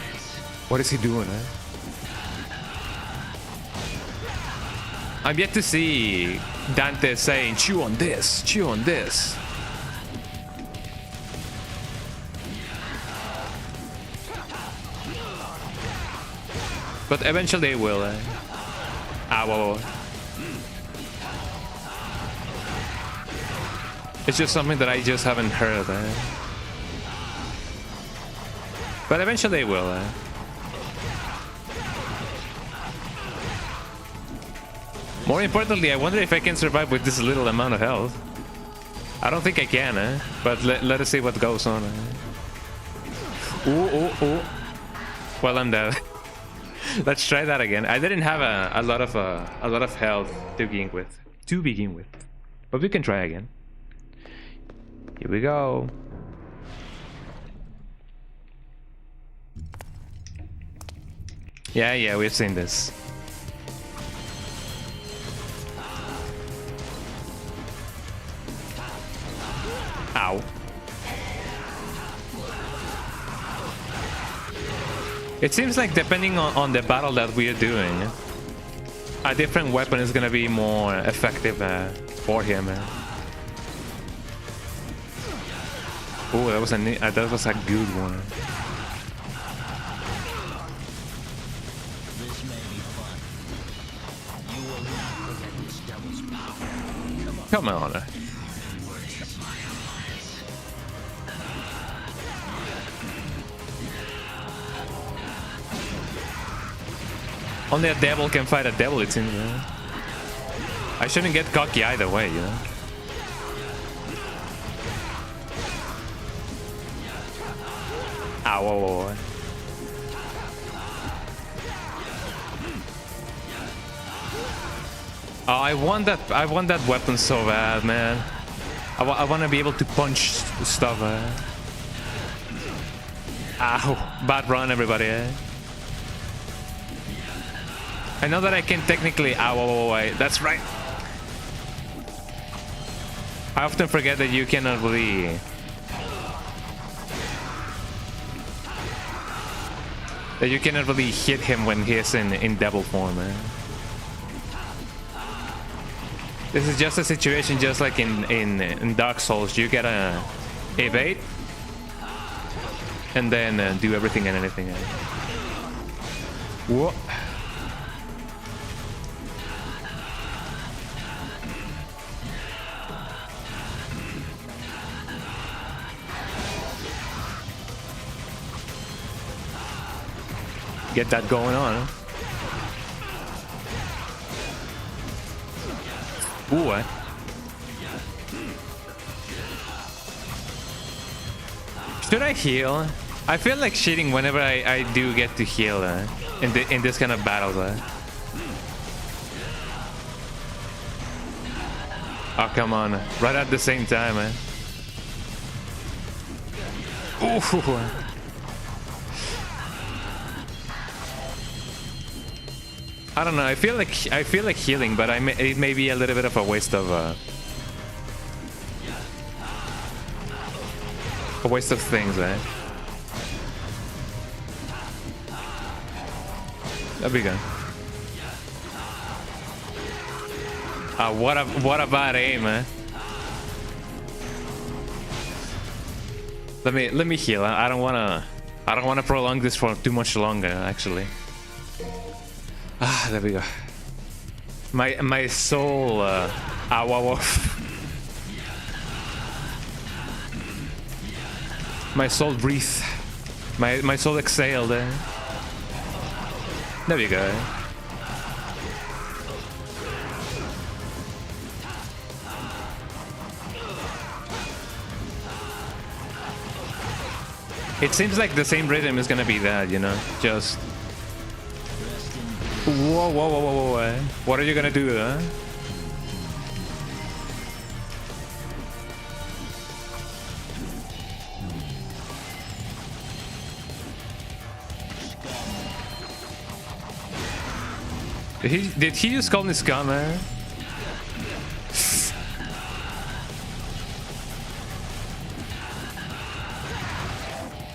What is he doing? I'm yet to see Dante saying, chew on this, chew on this. But eventually they will. Whoa. It's just something that I just haven't heard. But eventually they will. More importantly, I wonder if I can survive with this little amount of health. I don't think I can, but let us see what goes on. Ooh. Well, I'm dead. Let's try that again. I didn't have a lot of health to begin with, but we can try again. Here we go. Yeah, we've seen this. Ow. It seems like depending on the battle that we are doing, a different weapon is gonna be more effective for him, man. Oh, that was a good one. This may be fun. You will not forget this devil's power. Come on. Only a devil can fight a devil, it seems. I shouldn't get cocky either way, you know. Ow, whoa, whoa, whoa. Oh, I want that weapon so bad, man. I want to be able to punch stuff. Ow, bad run, everybody. I know that I can technically. Ow, whoa, whoa, whoa, that's right. I often forget that you cannot really. That you cannot really hit him when he is in devil form, man. This is just a situation just like in Dark Souls. You gotta evade and then do everything and anything. Whoa. Get that going on. Ooh, should I heal? I feel like cheating whenever I do get to heal in this kind of battle. Oh, come on. Right at the same time, man. Ooh. I don't know. I feel like healing, but it may be a little bit of a waste of things, eh? That'd be good. What a bad aim, eh? Let me heal. I don't wanna prolong this for too much longer, actually. Ah, there we go. My soul. Wow. My soul breathed. My soul exhaled. There we go. It seems like the same rhythm is gonna be that, you know, just. Whoa. What are you gonna do, huh? Did he just call me scum, man?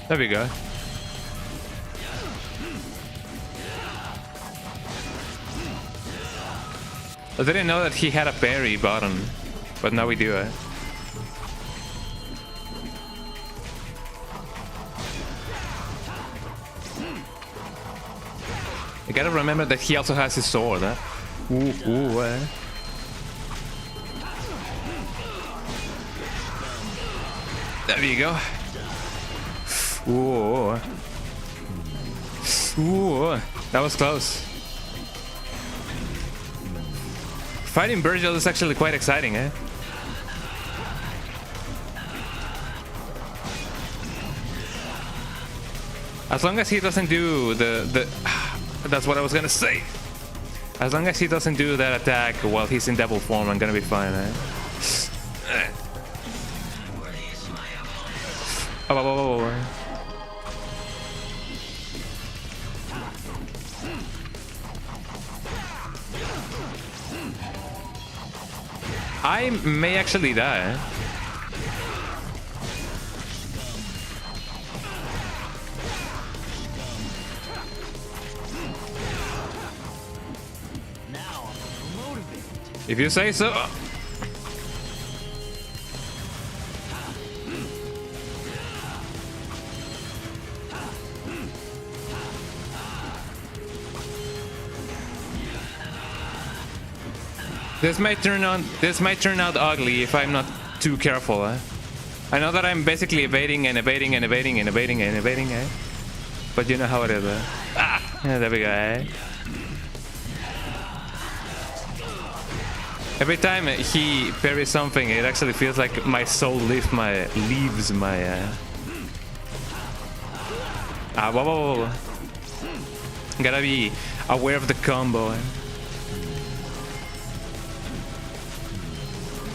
There we go. I didn't know that he had a parry button, but now we do it. You gotta remember that he also has his sword, huh? Ooh. There you go. Ooh. That was close. Fighting Virgil is actually quite exciting, eh? As long as he doesn't do the that's what I was gonna say. As long as he doesn't do that attack while he's in devil form, I'm gonna be fine, eh? Oh. I may actually die. If you say so. This might turn out ugly if I'm not too careful. I know that I'm basically evading and evading and evading and evading and evading. But you know how it is. Yeah, there we go. Every time he parries something, it actually feels like my soul leaves my whoa, whoa, whoa. Gotta be aware of the combo.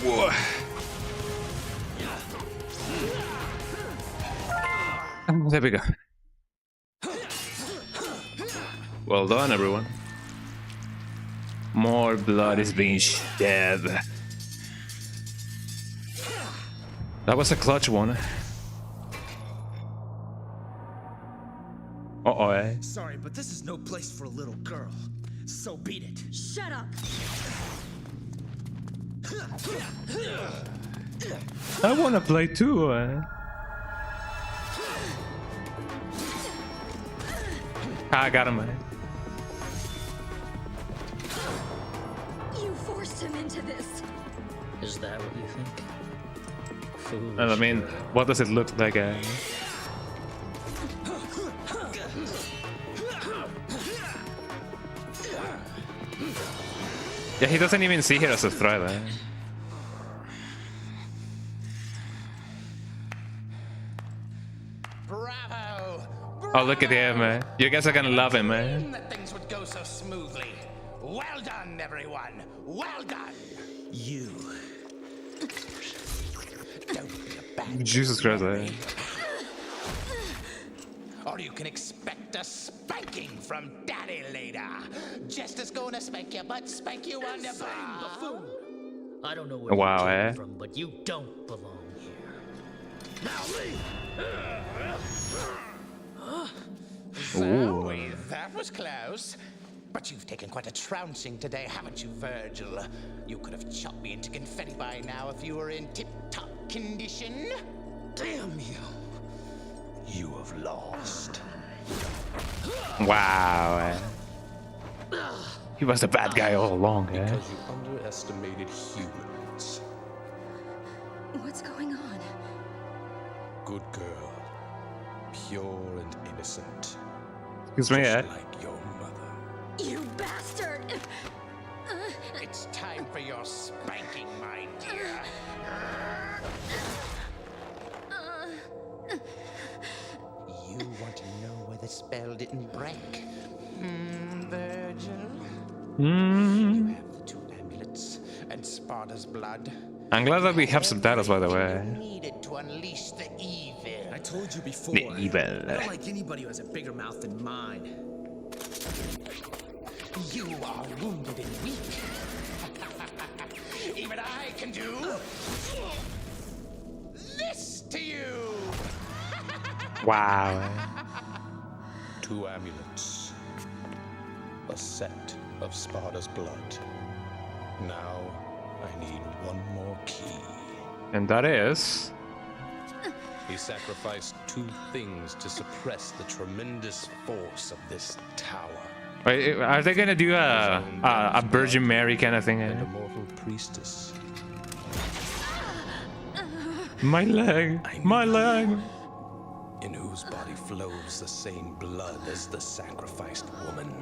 Whoa. There we go. Well done, everyone. More blood is being shed. That was a clutch one. Uh-oh, Sorry, but this is no place for a little girl. So beat it. Shut up! I wanna play too. I got him. You forced him into this. Is that what you think? Foolish I mean, girl. what does it look like? Yeah, he doesn't even see her as a threat. Bravo! Oh, look at him, man. You guys are gonna love him, man. That things would go so smoothly. Well done, everyone. Well done. You. Don't be a bad Jesus Christ, or you can expect a spanking from Daddy later. Just as gonna spank you, but spank you on the bum. I don't know where Wow, you came eh? from, but you don't belong here. Zoe, that was close. But you've taken quite a trouncing today, haven't you, Virgil? You could have chopped me into confetti by now if you were in tip-top condition. Damn you. You have lost. Wow. He was the bad guy all along, eh? Because you underestimated humans. What's going on? Good girl. Pure and innocent. Excuse me, Just like your mother. You bastard! It's time for your spanking, my dear. You want to know why the spell didn't break? Virgil? You have the two amulets and Sparta's blood. I'm glad that we have subtitles, by the You way. needed to unleash the evil. I told you before. The evil. I don't like anybody who has a bigger mouth than mine. You are wounded and weak. Even I can do this to you. Wow. Two amulets. A set of Sparta's blood. Now, I need one more key. And that is... He sacrificed two things to suppress the tremendous force of this tower. Wait, are they gonna do a Virgin Mary kind of thing? And a mortal priestess. My leg! My leg! In whose body flows the same blood as the sacrificed woman.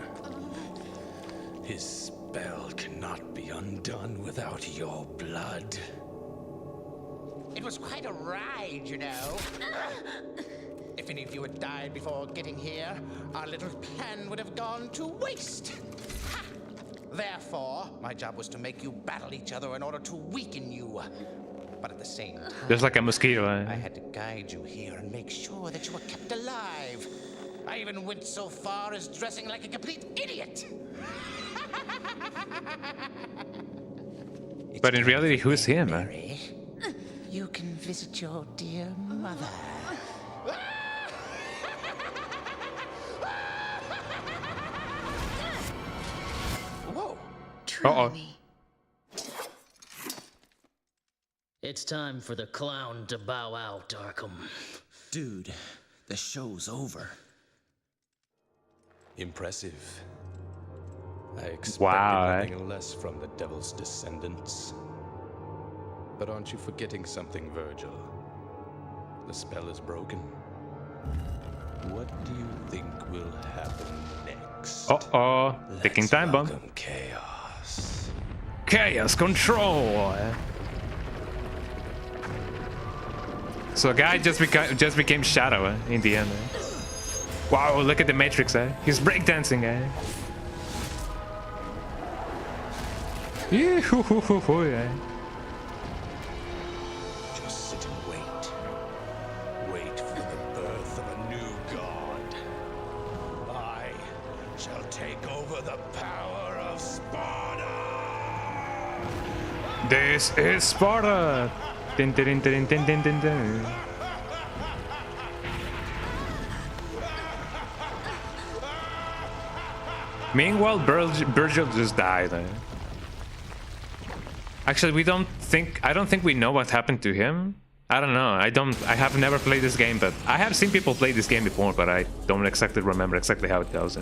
His spell cannot be undone without your blood. It was quite a ride, you know. If any of you had died before getting here, our little plan would have gone to waste. Ha! Therefore, my job was to make you battle each other in order to weaken you. But at the same time, Just like a mosquito, I eh? had to guide you here and make sure that you were kept alive. I even went so far as dressing like a complete idiot. But in reality, who's him? Mary, you can visit your dear mother. Whoa. Uh-oh. Me. It's time for the clown to bow out, Arkham. Dude, the show's over. Impressive. I expected Wow. nothing less from the devil's descendants. But aren't you forgetting something, Virgil? The spell is broken. What do you think will happen next? Uh-oh. Ticking time bomb. Welcome chaos. Chaos control. So a guy just became Shadow in the end. Wow, look at the Matrix, He's breakdancing, Yeah. Just sit and wait. Wait for the birth of a new god. I shall take over the power of Sparta! This is Sparta. Din, din, din, din, din, din, din. Meanwhile, Virgil just died. Actually, I don't think we know what happened to him. I don't know. I have never played this game, but I have seen people play this game before, but I don't exactly remember exactly how it goes.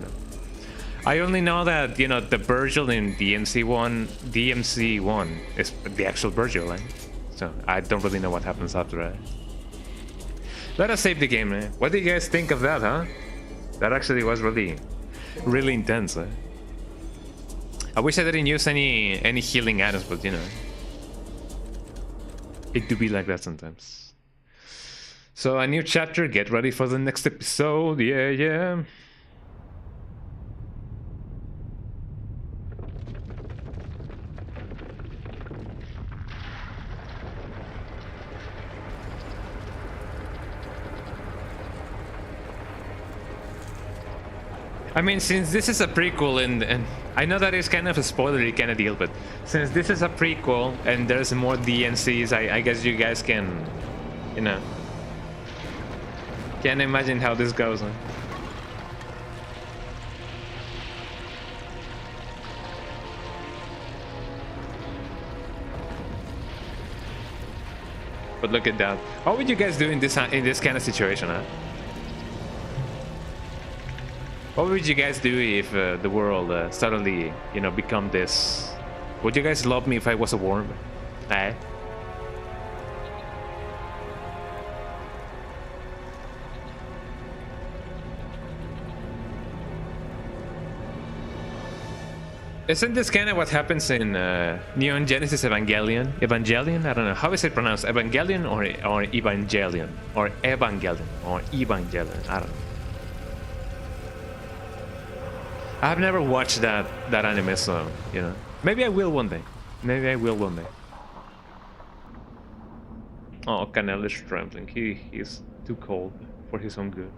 I only know that, the Virgil in DMC one is the actual Virgil, right? So I don't really know what happens after that. Let us save the game, man. What do you guys think of that, huh? That actually was really intense, eh? I wish I didn't use any healing items, but it do be like that sometimes. So a new chapter, get ready for the next episode, yeah. I mean, since this is a prequel, and I know that is kind of a spoilery kind of deal, but since this is a prequel and there's more DMCs, I guess you guys can, can imagine how this goes. Huh? But look at that. What would you guys do in this kind of situation, huh? What would you guys do if the world suddenly, become this? Would you guys love me if I was a worm? Eh? Isn't this kind of what happens in Neon Genesis Evangelion? Evangelion? I don't know. How is it pronounced? Evangelion or Evangelion? Or Evangelion? Or Evangelion? I don't know. I have never watched that anime, so, Maybe I will one day. Oh, Canel is trembling. He is too cold for his own good.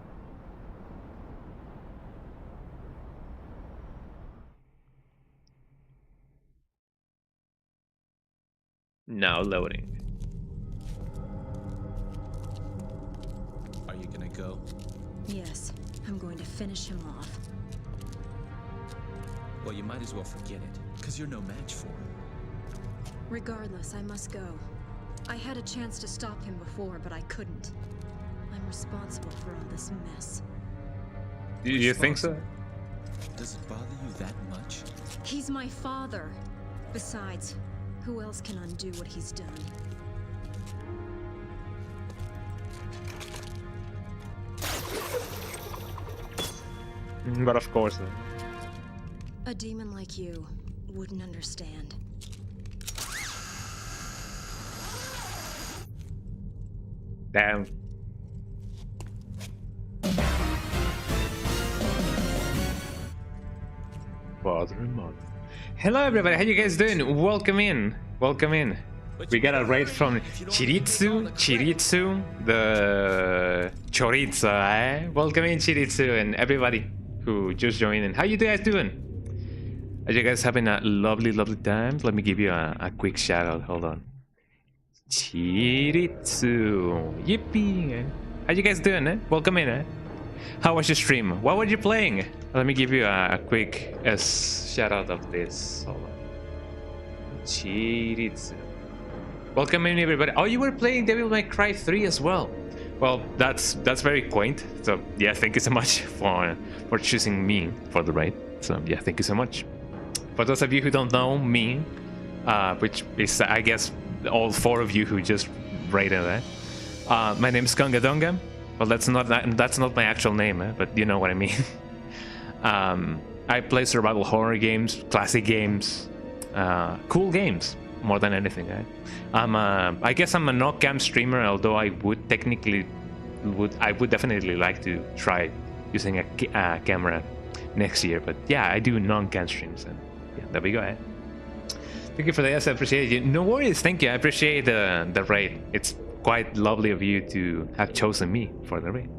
Now loading. Are you gonna go? Yes, I'm going to finish him off. Well, you might as well forget it, because you're no match for him. Regardless, I must go. I had a chance to stop him before, but I couldn't. I'm responsible for all this mess. Do you think so? Does it bother you that much? He's my father. Besides, who else can undo what he's done? But of course. A demon like you wouldn't understand. Damn. Father and mother. Hello everybody, how you guys doing? Welcome in. We got a raid from Chiritsu, the chorizo, eh? Welcome in, Chiritsu, and everybody who just joined in. How you guys doing? Are you guys having a lovely time? Let me give you a quick shout out. Hold on. Chiritsu. Yippee. How you guys doing, eh? Welcome in, eh? How was your stream? What were you playing? Let me give you a quick shout out of this. Hold on. Chiritsu. Welcome in, everybody. Oh, you were playing Devil May Cry 3 as well. Well, that's very quaint. So yeah, thank you so much for choosing me for the raid. So yeah, thank you so much. For those of you who don't know me, which is I guess all 4 of you who just rated that, my name is Gunga Dunga. Well, that's not my actual name, but you know what I mean. I play survival horror games, classic games, cool games more than anything. I guess I'm a no-cam streamer, although I would definitely like to try using a camera next year. But yeah, I do non-cam streams, and yeah, there we go. Thank you for the yes, I appreciate it. No worries, thank you. I appreciate the raid. It's quite lovely of you to have chosen me for the raid.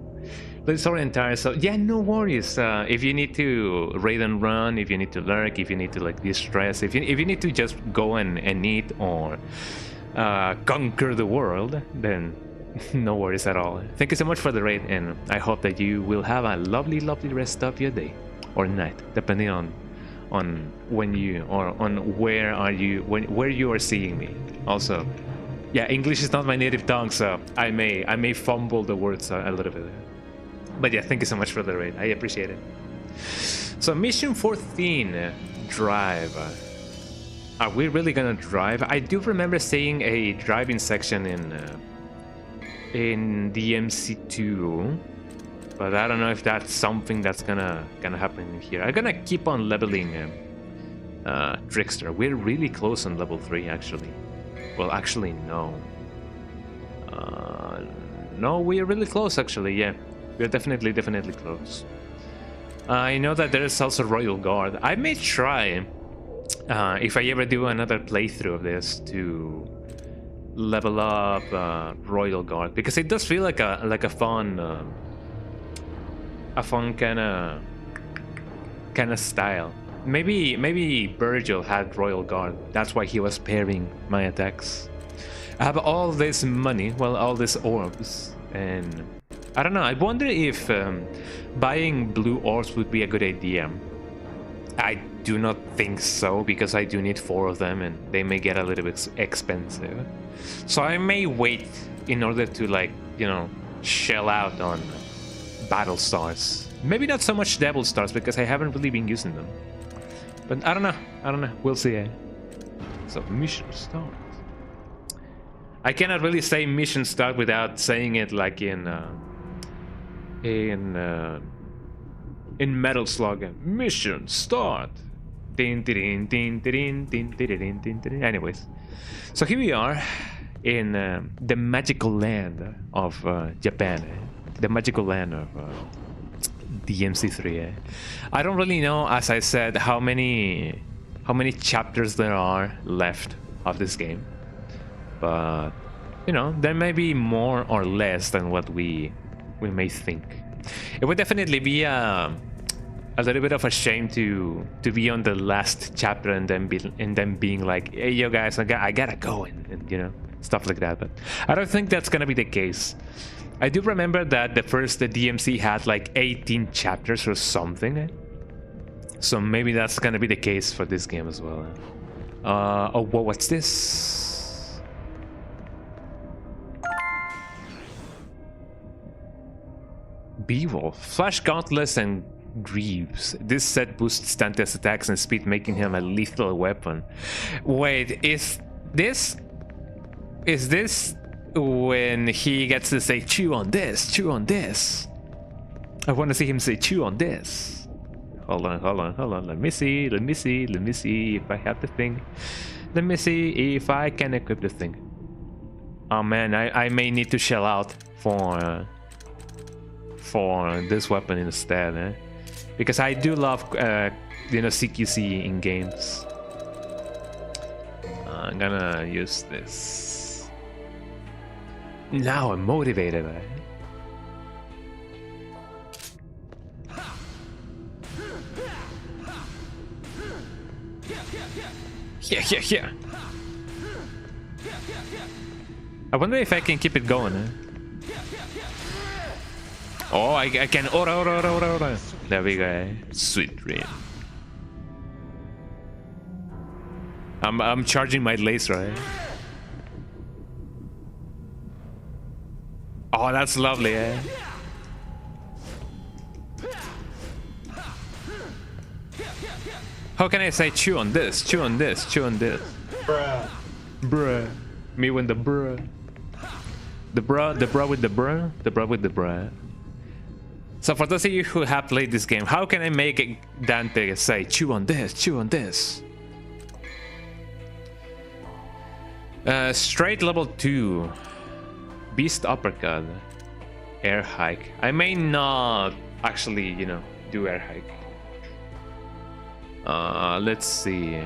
It's our entire, so yeah, no worries. If you need to raid and run, if you need to lurk, if you need to like distress, if you need to just go and eat or conquer the world, then no worries at all. Thank you so much for the raid, and I hope that you will have a lovely rest of your day or night, depending on when you or on where you are seeing me. Also, yeah, English is not my native tongue, so I may fumble the words a little bit. But yeah, thank you so much for the raid. I appreciate it. So mission 14, drive. Are we really gonna drive? I do remember seeing a driving section in DMC 2, but I don't know if that's something that's gonna happen here. I'm gonna keep on leveling Trickster. We're really close on level 3, actually. Well, actually, no. No, we're really close, actually. Yeah. We're definitely close. I know that there is also Royal Guard. I may try, if I ever do another playthrough of this, to level up Royal Guard, because it does feel like a fun kind of style. Maybe Virgil had Royal Guard. That's why he was pairing my attacks. I have all this money, well, all these orbs, and I don't know, I wonder if buying blue orbs would be a good idea. I do not think so, because I do need 4 of them and they may get a little bit expensive. So I may wait in order to, like, you know, shell out on battle stars. Maybe not so much devil stars, because I haven't really been using them. But I don't know, we'll see. So mission start. I cannot really say mission start without saying it like in Metal Slug. Mission start. Anyways, so here we are in the magical land of Japan, the magical land of DMC3. I don't really know, as I said, how many chapters there are left of this game, but you know, there may be more or less than what we may think. It would definitely be a little bit of a shame to be on the last chapter and then being like, hey, yo guys, I gotta go, and you know, stuff like that. But I don't think that's gonna be the case. I do remember that the first DMC had like 18 chapters or something, so maybe that's gonna be the case for this game as well. Oh, what's this? Beowulf, Flash Gauntlets and Greaves. This set boosts Stante's attacks and speed, making him a lethal weapon. Wait, is this when he gets to say chew on this, chew on this? I want to see him say chew on this. Hold on. Let me see if I have the thing. Let me see if I can equip the thing. Oh man, I may need to shell out for this weapon instead, because I do love you know, CQC in games. I'm gonna use this. Now I'm motivated. Yeah. I wonder if I can keep it going. Oh, I can. Ora. There we go. Sweet dream. I'm charging my laser. Oh, that's lovely. How can I say chew on this, chew on this, chew on this? Bruh. Bruh. Me with the bruh. The bruh with the bruh. The bruh with the bruh. So for those of you who have played this game, how can I make Dante say chew on this, chew on this? Straight level 2. Beast uppercut. Air hike. I may not actually, you know, do air hike. Let's see.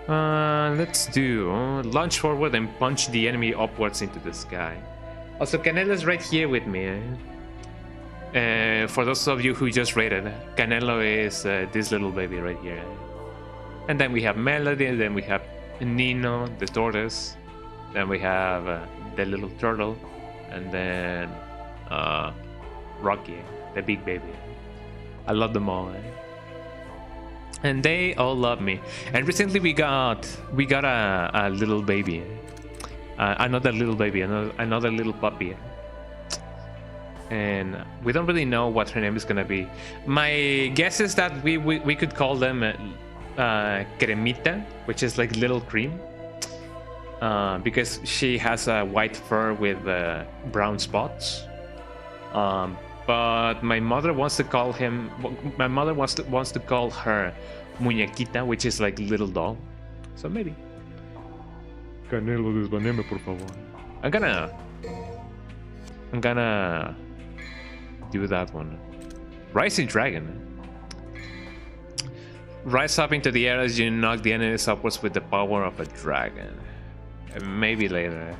Let's do launch forward and punch the enemy upwards into the sky. Also, Canelo's right here with me. For those of you who just rated, Canelo is this little baby right here. And then we have Melody, and then we have Nino, the tortoise. Then we have the little turtle, and then Rocky, the big baby. I love them all. And they all love me. And recently we got a little baby, another little baby, another little puppy. And we don't really know what her name is gonna be. My guess is that we could call them Cremita, which is like little cream, because she has a white fur with brown spots. But my mother wants to call him. My mother wants to call her Muñequita, which is like little doll. So maybe. Canelo, desbaneme, por favor. I'm gonna do that one. Rising Dragon. Rise up into the air as you knock the enemies upwards with the power of a dragon. Maybe later.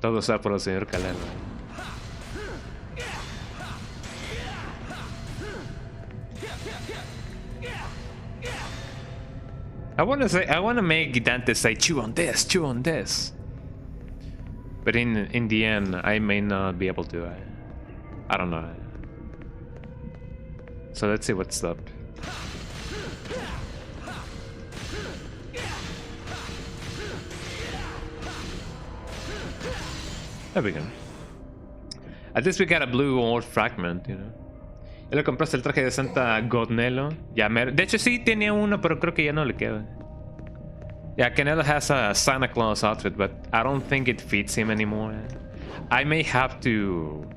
Todo sea por el señor Canelo. I want to make Dante say chew on this, chew on this. But in the end, I may not be able to. I don't know. So let's see what's up. There we go. At least we got a blue ore fragment, you know. Ya le compraste el traje de Santa Godnelo. Ya de hecho sí tenía uno, pero creo que ya no le queda. Yeah, Canelo has a Santa Claus outfit, but I don't think it fits him anymore. I may have to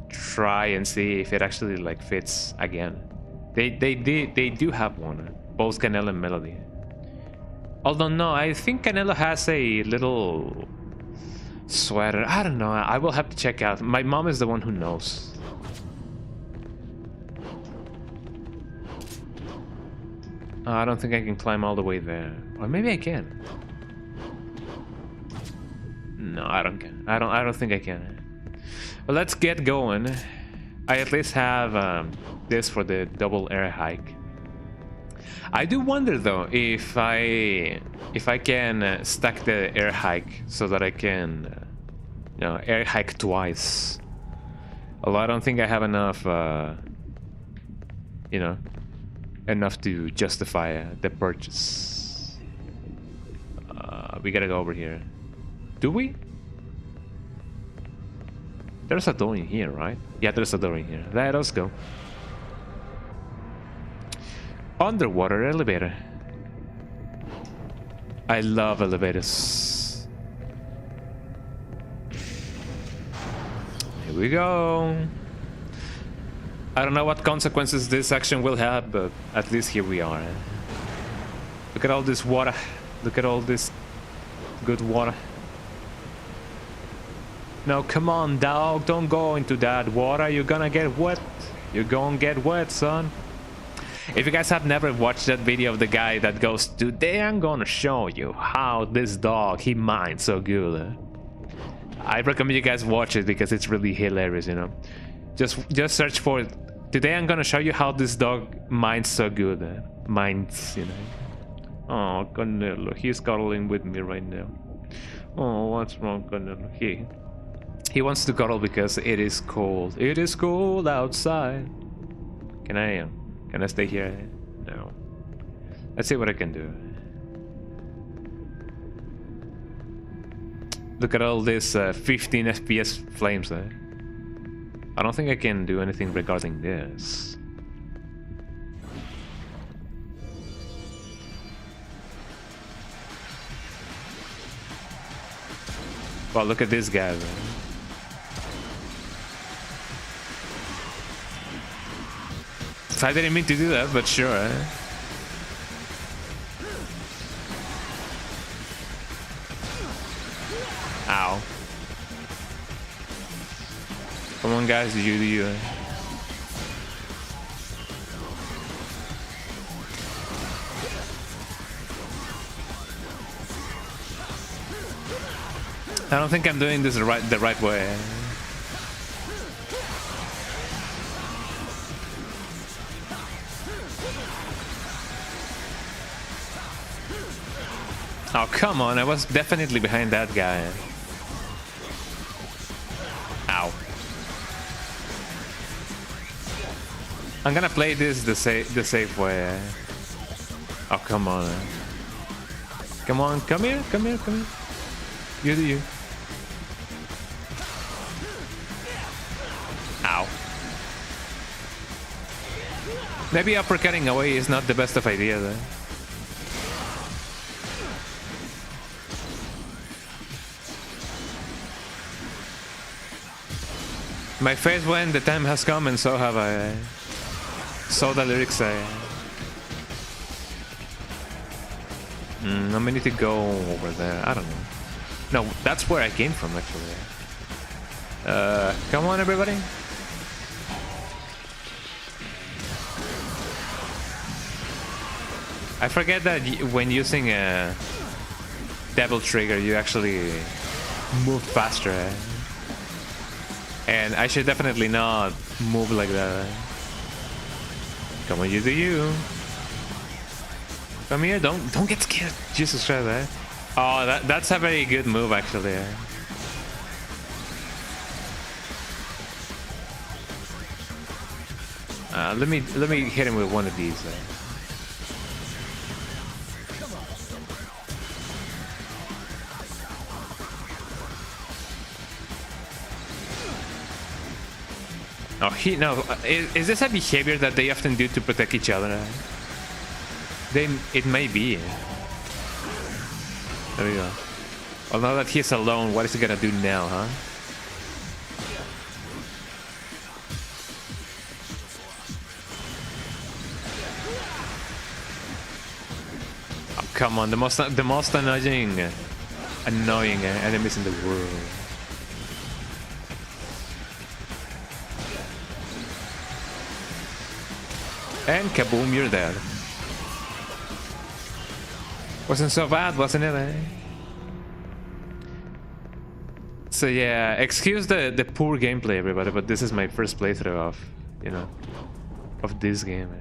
try and see if it actually like fits again. They do have one, both Canelo and Melody. Although no, I think Canelo has a little sweater. I don't know. I will have to check out. My mom is the one who knows. I don't think I can climb all the way there. Or maybe I can. No, I don't can. I don't think I can. Well, let's get going. I at least have this for the double air hike. I do wonder though if I can stack the air hike so that I can you know, air hike twice. Although I don't think I have enough you know, enough to justify the purchase. We gotta go over here. Do we? There's a door in here, right? Yeah, there's a door in here. Let us go. Underwater elevator. I love elevators. Here we go. I don't know what consequences this action will have, but at least here we are. Look at all this water. Look at all this good water. No, come on, dog. Don't go into that water. You're gonna get wet. You're gonna get wet, son. If you guys have never watched that video of the guy that goes, today I'm gonna show you how this dog, he mines so good. I recommend you guys watch it because it's really hilarious, you know. Just search for it. Today I'm gonna show you how this dog mines so good. Mines, you know. Oh, Canelo, he's cuddling with me right now. Oh, what's wrong, Canelo? He wants to cuddle because it is cold. It is cold outside. Can I stay here? No. Let's see what I can do. Look at all this 15 FPS flames there. I don't think I can do anything regarding this. Well, look at this guy, man. I didn't mean to do that, but sure. Ow. Come on, guys, you do you. I don't think I'm doing this the right way. Oh, come on, I was definitely behind that guy. Ow. I'm gonna play this the safe way. Oh, come on. Come on, come here, come here, come here. You do you. Ow. Maybe uppercutting away is not the best of ideas, though. My face when the time has come, and so have I. So the lyrics say. I need to go over there. I don't know. No, that's where I came from, actually. Come on, everybody. I forget that when using a devil trigger, you actually move faster. And I should definitely not move like that. Come on, you do you. Come here, don't get scared. Jesus Christ, eh? Oh, that's a very good move, actually. Let me hit him with one of these. Oh, is this a behavior that they often do to protect each other? It may be. There we go. Well, now that he's alone, what is he gonna do now, huh? Oh, come on, the most annoying enemies in the world. And kaboom, you're dead. Wasn't so bad, wasn't it, eh? So yeah, excuse the poor gameplay, everybody, but this is my first playthrough of, of this game.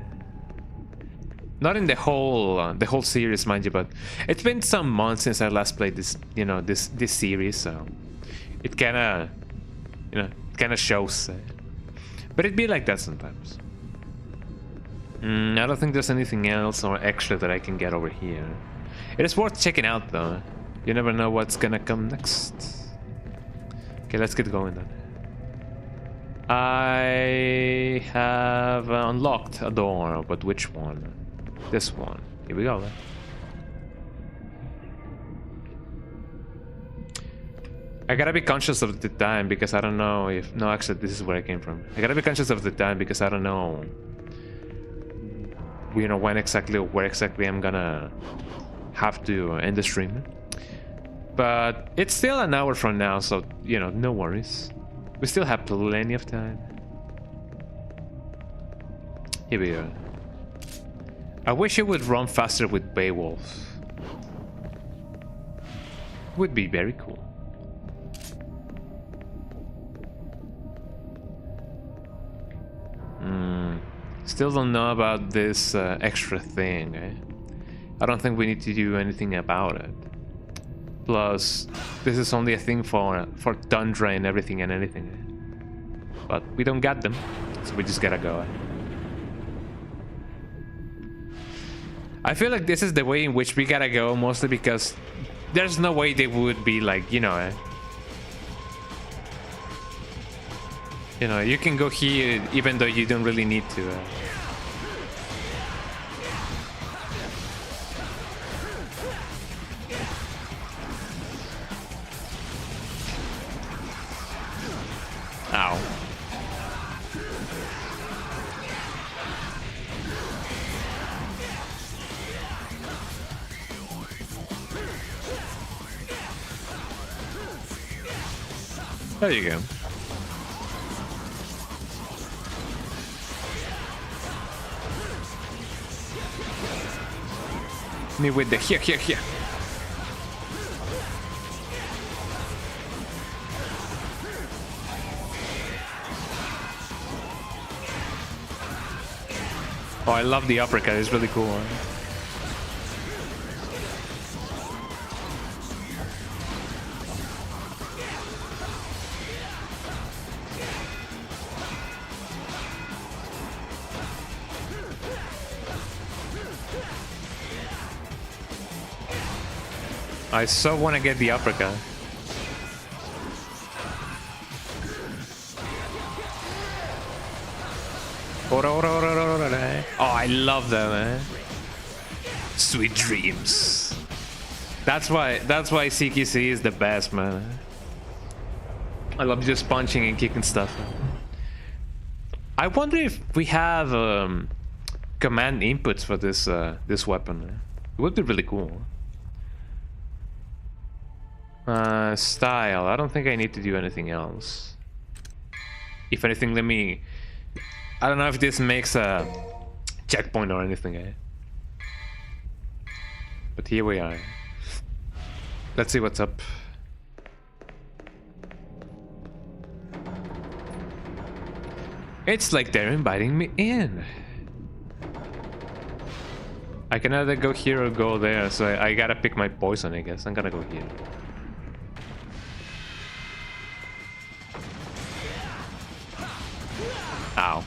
Not in the whole series, mind you, but it's been some months since I last played this, this series, so it kinda shows. But it'd be like that sometimes. I don't think there's anything else or extra that I can get over here. It is worth checking out, though. You never know what's gonna come next. Okay, let's get going then. I have unlocked a door, but which one? This one. Here we go then. I gotta be conscious of the time because I don't know if... No, actually, this is where I came from. I gotta be conscious of the time because I don't know... when exactly or where exactly I'm gonna have to end the stream. But it's still an hour from now, so, no worries. We still have plenty of time. Here we go. I wish it would run faster with Beowulf. Would be very cool. Still don't know about this extra thing, eh? I don't think we need to do anything about it. Plus, this is only a thing for Tundra and everything and anything. But we don't got them, so we just gotta go. Eh? I feel like this is the way in which we gotta go, mostly because there's no way they would be like, you can go here even though you don't really need to. There you go. Me with the here. Oh, I love the uppercut. It's really cool. I so want to get the uppercut. Oh, I love that, man. Sweet dreams. That's why CQC is the best, man. I love just punching and kicking stuff. I wonder if we have command inputs for this this weapon. It would be really cool. Style. I don't think I need to do anything else. If anything, let me... I don't know if this makes a checkpoint or anything, eh? But here we are. Let's see what's up. It's like they're inviting me in. I can either go here or go there, so I gotta pick my poison, I guess. I'm gonna go here. Ow.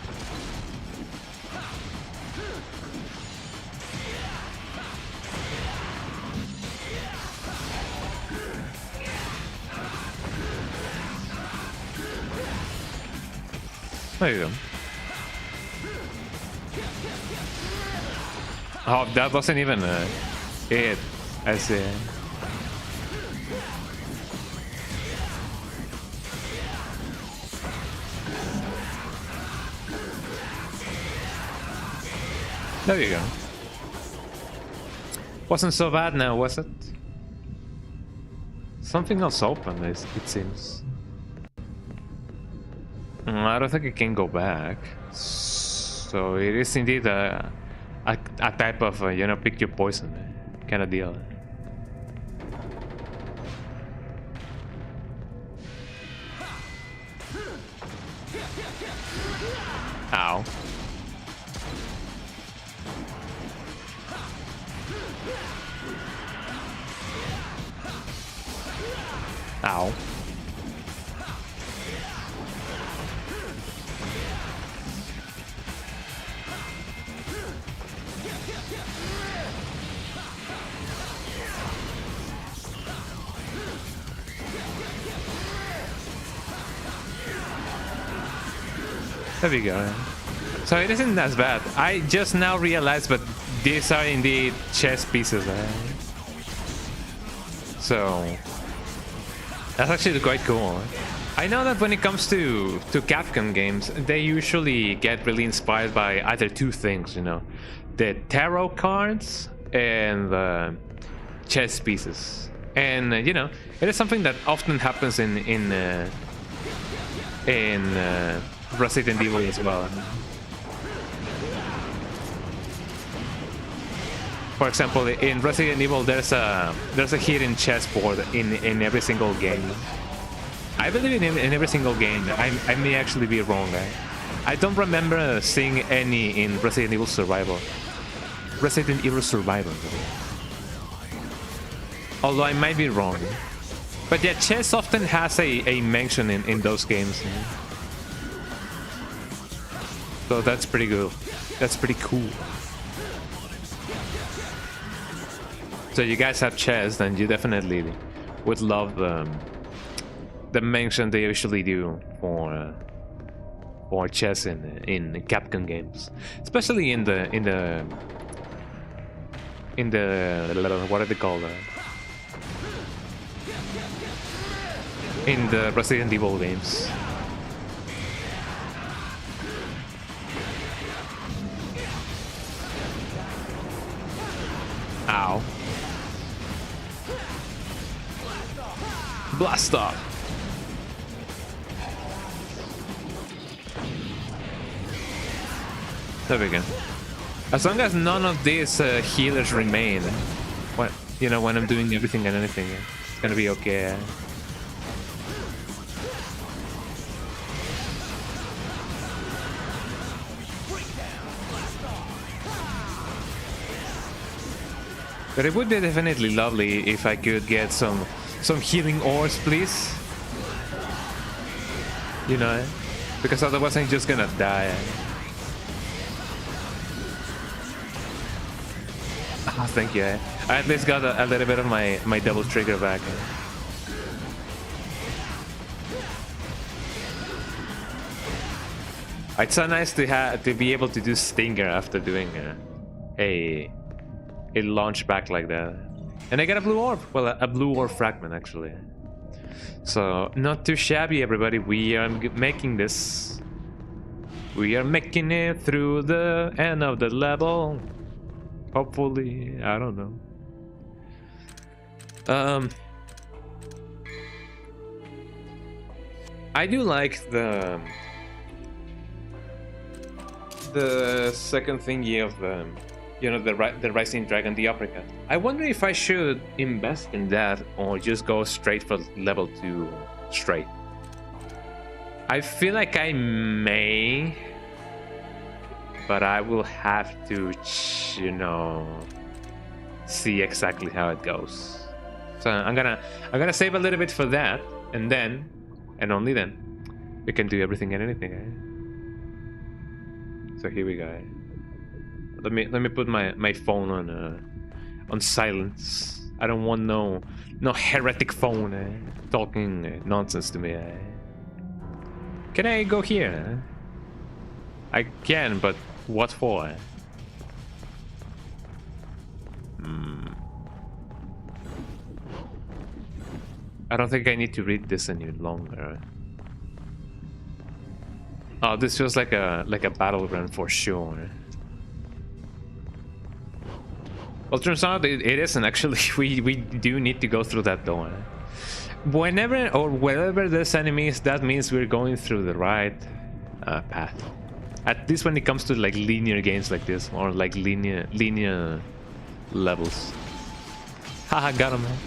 There you go. Oh, that wasn't even it. I see. There you go. Wasn't so bad now, was it? Something else open, it seems. I don't think it can go back. So it is indeed a type of, you know, pick your poison kind of deal. Ow. Ow. There we go. So it isn't as bad. I just now realized, but these are indeed chess pieces. So that's actually quite cool. I know that when it comes to Capcom games, they usually get really inspired by either two things, you know, the tarot cards and the chess pieces. And you know, it is something that often happens in Resident Evil as well. For example, in Resident Evil, there's a hidden chessboard in every single game. I believe in every single game. I may actually be wrong. I don't remember seeing any in Resident Evil Survival. Resident Evil Survival. Although I might be wrong. But yeah, chess often has a mention in those games. So that's pretty good. That's pretty cool. So you guys have chess, then you definitely would love the mention they usually do for chess in Capcom games, especially in the what are they called? In the Resident Evil games. Ow. Blast off. There we go. As long as none of these healers remain, what you know, when I'm doing everything and anything, it's gonna be okay. But it would be definitely lovely if I could get some healing ores, please. You know, because otherwise I'm just gonna die. Oh, thank you. I at least got a little bit of my double trigger back. It's so nice to be able to do Stinger after doing a launch back like that. And I got a blue orb. Well, a blue orb fragment actually. So not too shabby, everybody. We are making this. We are making it through the end of the level. Hopefully, I don't know. I do like the second thingy of you know, the Rising Dragon, the uppercut. I wonder if I should invest in that or just go straight for level 2 straight. I feel like I may, but I will have to, you know, see exactly how it goes. So I'm gonna save a little bit for that, and then, and only then, we can do everything and anything. So here we go. Let me put my phone on silence. I don't want no heretic phone talking nonsense to me. Can I go here? I can, but what for? I don't think I need to read this any longer. Oh, this feels like a battleground for sure. Well, turns out it isn't actually. We do need to go through that door. Whenever or wherever there's enemies, that means we're going through the right path. At least when it comes to like linear games like this, or like linear levels. Haha, got him, man.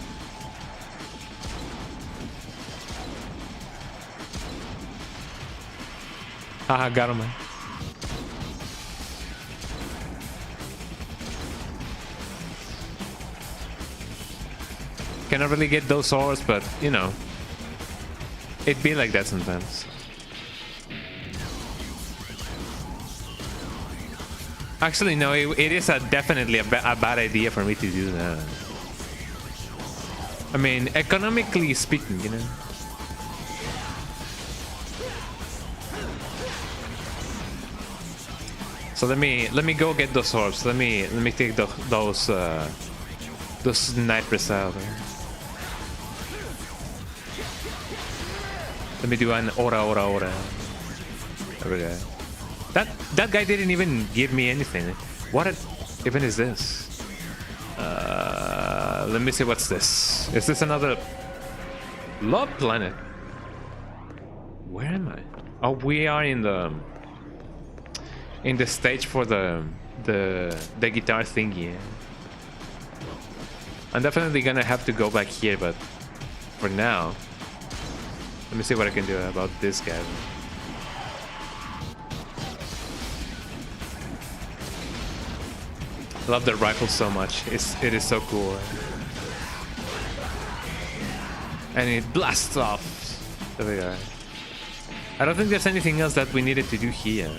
Haha, got him, man. Cannot really get those ores, but you know, it be like that sometimes. Actually, no, it is definitely a bad idea for me to do that. I mean, economically speaking, you know. So let me go get those orbs. Let me take those snipers out. Let me do an ora. There we go. That guy didn't even give me anything. What even is this? Let me see what's this. Is this another love planet? Where am I? Oh, we are in the stage for the guitar thingy. I'm definitely gonna have to go back here, but for now, let me see what I can do about this guy. I love the rifle so much. It is so cool. And it blasts off. There we go. I don't think there's anything else that we needed to do here.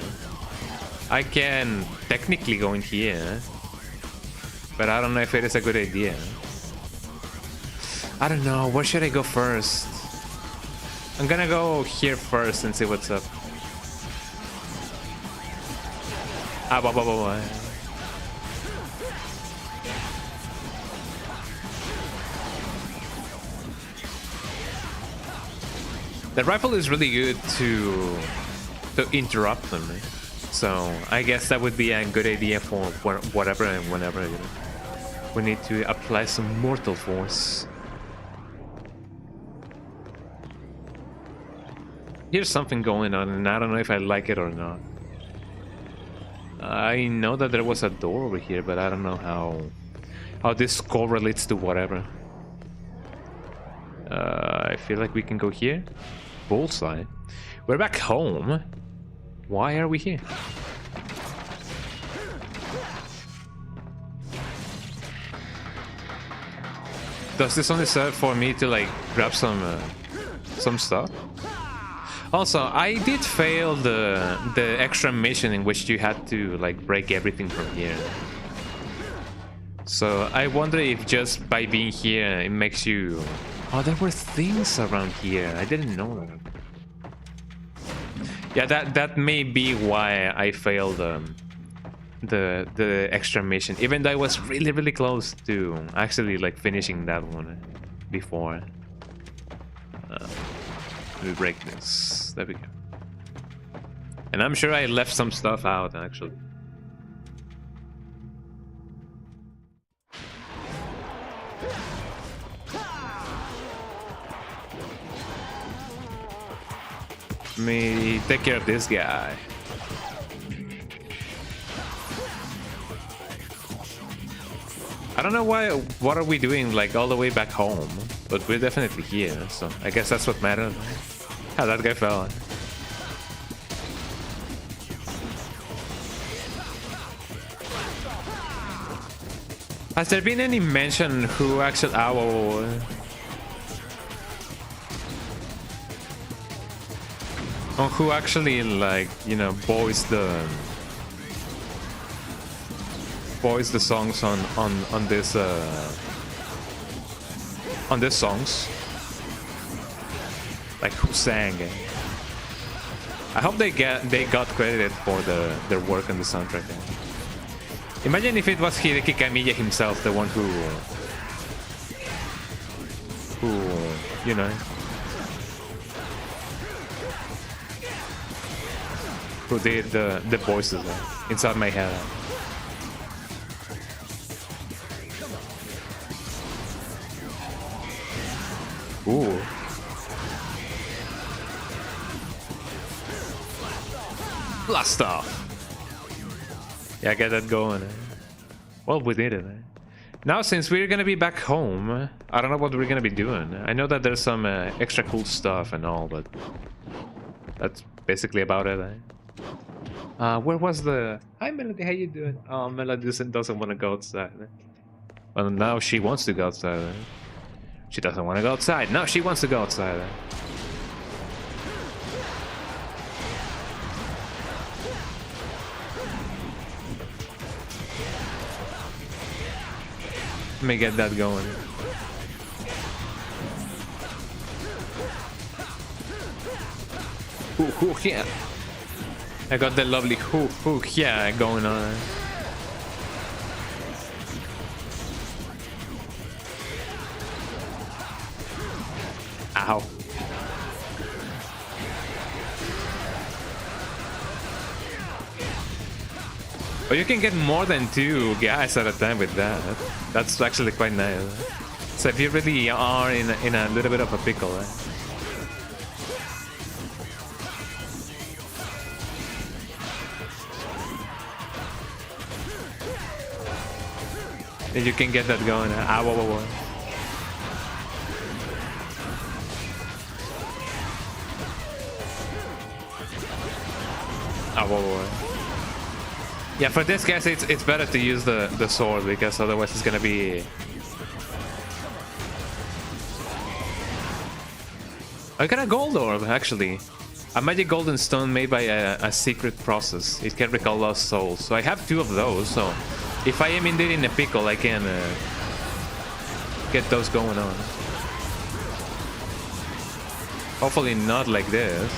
I can technically go in here, but I don't know if it is a good idea. I don't know. Where should I go first? I'm gonna go here first and see what's up. The rifle is really good to interrupt them. So I guess that would be a good idea for whatever and whenever, you know, we need to apply some mortal force. Here's something going on, and I don't know if I like it or not. I know that there was a door over here, but I don't know how this correlates to whatever. I feel like we can go here. Bullseye. We're back home. Why are we here? Does this only serve for me to like grab some stuff? Also, I did fail the extra mission in which you had to like break everything from here. So I wonder if just by being here it makes you... Oh, there were things around here. I didn't know that. Yeah, that may be why I failed the extra mission, even though I was really close to actually like finishing that one before. We break this. There we go. And I'm sure I left some stuff out actually. Let me take care of this guy. I don't know why. What are we doing like all the way back home? But we're definitely here, so I guess that's what matters. How that guy fell. Has there been any mention who actually... on who actually, like, you know, voiced the songs on this songs? Like, who sang it? I hope they got credited for their work on the soundtrack. Imagine if it was Hideki Kamiya himself, the one who you know, who did the voices inside my head. Ooh. Blast off. Yeah, get that going. Well, we did it. Now, since we're gonna be back home, I don't know what we're gonna be doing. I know that there's some extra cool stuff and all, but that's basically about it. Where was the... Hi, Melody, how you doing? Oh, Melody doesn't want to go outside. Well, now she wants to go outside. She doesn't want to go outside. No, she wants to go outside. Let me get that going. Ooh, yeah. I got the lovely yeah going on. Ow. But you can get more than 2 guys at a time with that. That's actually quite nice. So if you really are in a little bit of a pickle, then you can get that going. Ah, whoa, whoa, whoa. Ah, whoa, whoa. Yeah, for this guys, it's better to use the sword, because otherwise it's gonna be... I got a gold orb, actually. A magic golden stone made by a secret process. It can recall lost souls. So I have 2 of those, so if I am indeed in a pickle, I can get those going on. Hopefully not like this.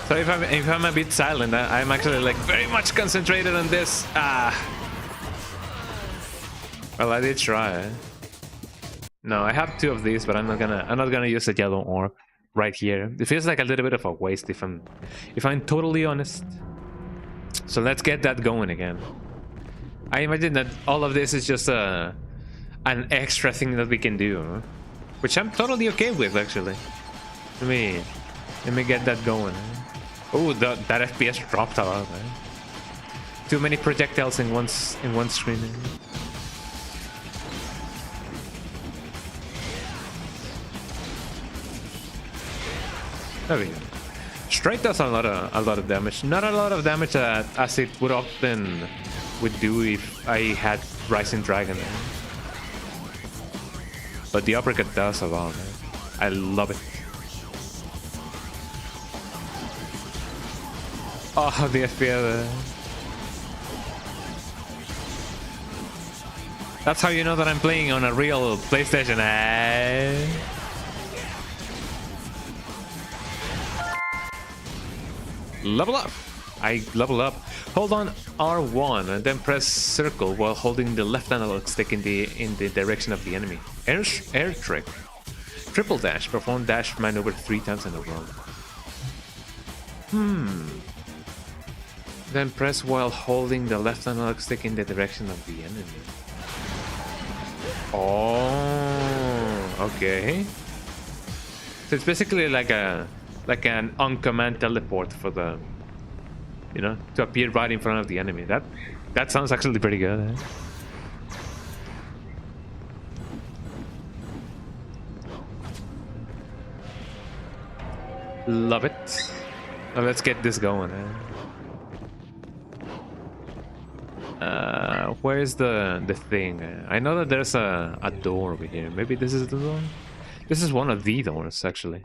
So if I'm a bit silent, I'm actually like very much concentrated on this. Well, I did try. No, I have 2 of these, but I'm not gonna use a yellow orb right here. It feels like a little bit of a waste if I'm totally honest. So let's get that going again. I imagine that all of this is just an extra thing that we can do, huh? Which I'm totally okay with, actually. Let me get that going. Oh, that FPS dropped a lot. Too many projectiles in one screen. There we go. Straight does a lot of damage. Not a lot of damage as it would often would do if I had Rising Dragon. But the uppercut does a lot. I love it. Oh, the FPS. That's how you know that I'm playing on a real PlayStation. Level up! I level up. Hold on R1 and then press circle while holding the left analog stick in the direction of the enemy. Air trick. Triple dash. Perform dash maneuver 3 times in a row. Then press while holding the left analog stick in the direction of the enemy. Oh, okay. So it's basically like an on-command teleport for the, you know, to appear right in front of the enemy. That sounds actually pretty good. Love it. Now let's get this going. Where's the thing? I know that there's a door over here. Maybe this is the door? This is one of the doors, actually.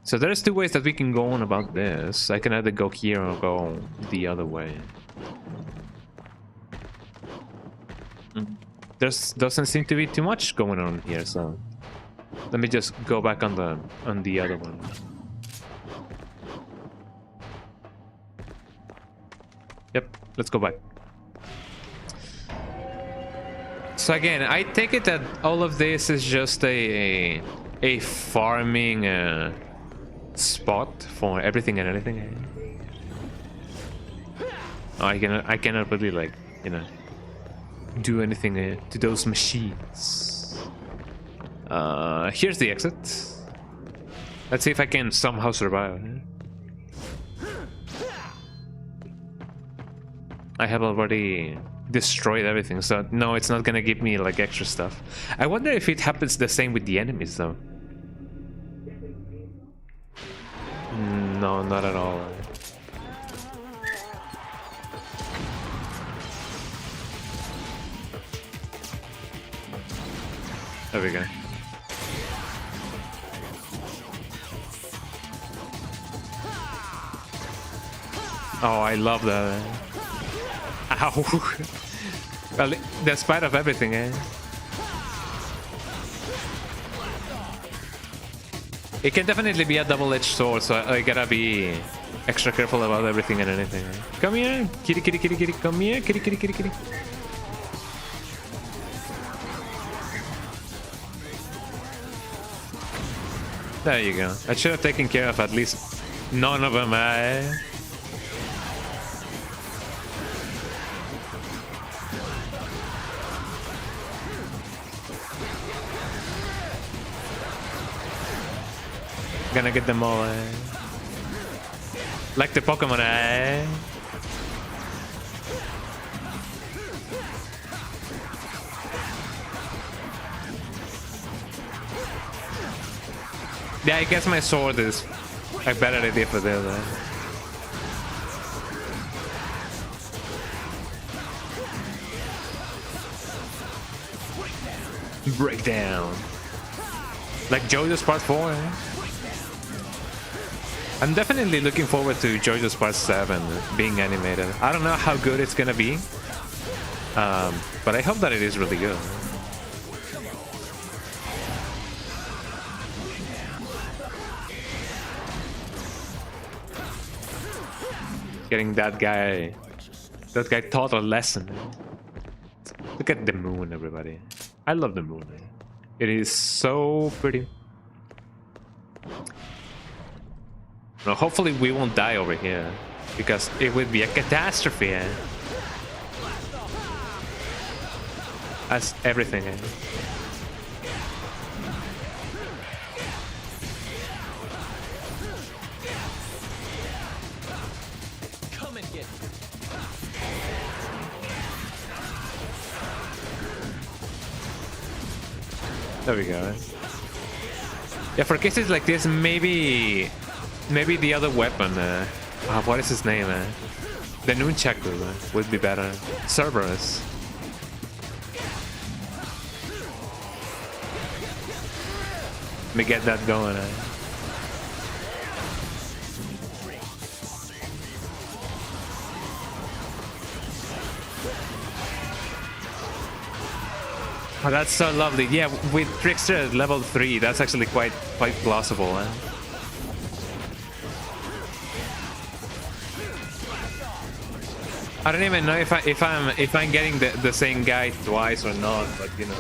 So there's 2 ways that we can go on about this. I can either go here or go the other way. There doesn't seem to be too much going on here, so let me just go back on the other one. Yep, let's go back. So again, I take it that all of this is just a farming spot for everything and anything. Oh, I cannot really, like, you know, do anything to those machines. Here's the exit. Let's see if I can somehow survive. I have already destroyed everything, so no, it's not gonna give me like extra stuff. I wonder if it happens the same with the enemies though. No, not at all. There we go. Oh, I love that. Ow. Well, despite of everything, it can definitely be a double-edged sword, so I gotta be extra careful about everything and anything. Come here, kitty, kitty, kitty, kitty. Come here, kitty, kitty, kitty, kitty. There you go. I should have taken care of at least none of them. Gonna get them all, like the Pokemon, Yeah, I guess my sword is a better idea for this. Breakdown. Like JoJo's Part 4, I'm definitely looking forward to JoJo's Part 7 being animated. I don't know how good it's gonna be, but I hope that it is really good. Getting that guy taught a lesson. Look at the moon, everybody. I love the moon. It is so pretty. No, hopefully we won't die over here, because it would be a catastrophe. That's everything. Come and get it. There we go. Yeah, for cases like this, maybe the other weapon. What is his name? The nunchaku would be better. Cerberus. Let me get that going. Oh, that's so lovely. Yeah, with Trickster at level 3, that's actually quite plausible. I don't even know if I'm getting the same guy twice or not, but you know,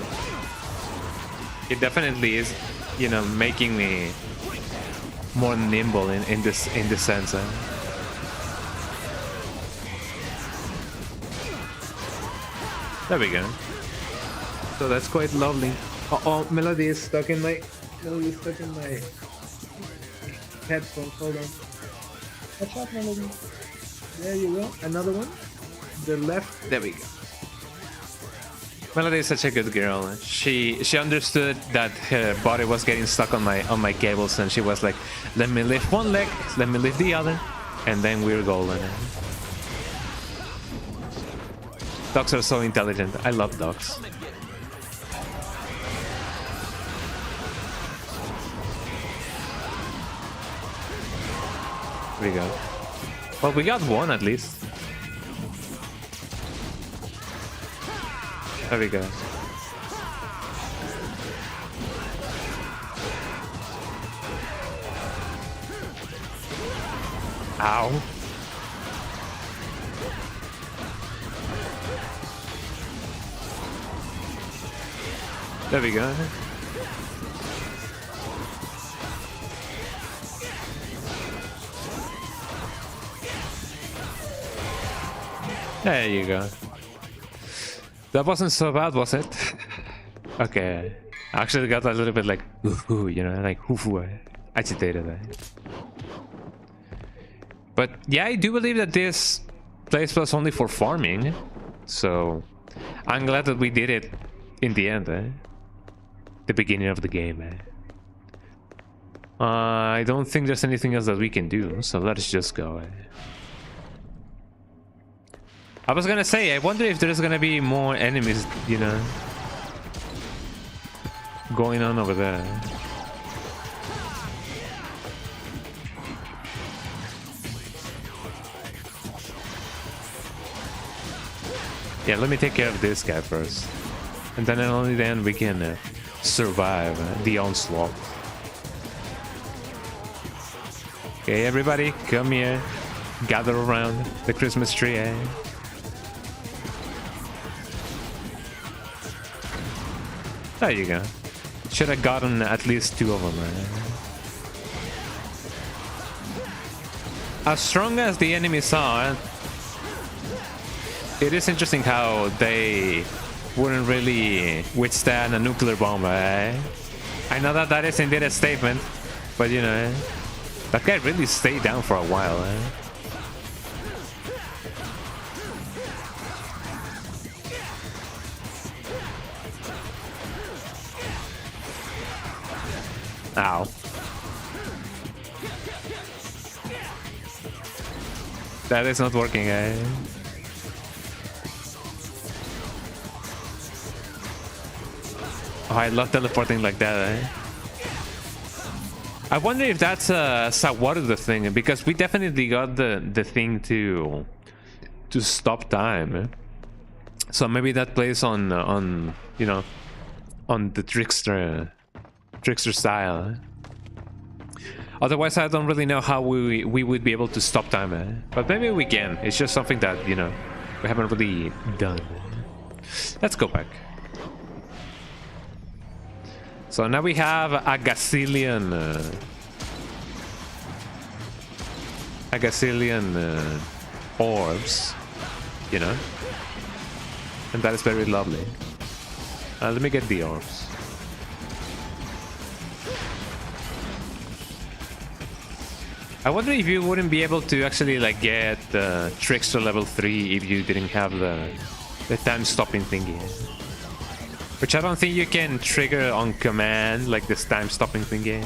it definitely is, you know, making me more nimble in this sense. There we go. So that's quite lovely. Oh, Melody is stuck in my headphones. Hold on. Watch out, Melody. There you go. Another one. The left. There we go. Melody is such a good girl. She understood that her body was getting stuck on my cables, and she was like, "Let me lift one leg, let me lift the other, and then we're golden." Dogs are so intelligent. I love dogs. There we go. Well, we got one at least. There we go. Ow. There we go. There you go. That wasn't so bad, was it? Okay. I actually got a little bit like, ooh, you know, like, ooh, agitated. But yeah, I do believe that this place was only for farming. So I'm glad that we did it in the end, the beginning of the game. I don't think there's anything else that we can do, so let's just go. I was gonna say, I wonder if there's gonna be more enemies, you know, going on over there. Yeah, let me take care of this guy first. And then only then we can survive the onslaught. Okay, everybody, come here. Gather around the Christmas tree, There you go. Should have gotten at least 2 of them. As strong as the enemies are, it is interesting how they wouldn't really withstand a nuclear bomb. I know that that is indeed a statement, but you know, that guy really stayed down for a while. Ow. That is not working, Oh, I love teleporting like that, I wonder if that's the thing, because we definitely got the thing to stop time. So maybe that plays on you know, on the trickster style. Otherwise, I don't really know how we would be able to stop time. But maybe we can. It's just something that, you know, we haven't really done. Let's go back. So now we have a gazillion a gazillion orbs, you know, and that is very lovely. Let me get the orbs. I wonder if you wouldn't be able to actually like get tricks to level 3 if you didn't have the time stopping thingy. Which I don't think you can trigger on command, like this time stopping thingy.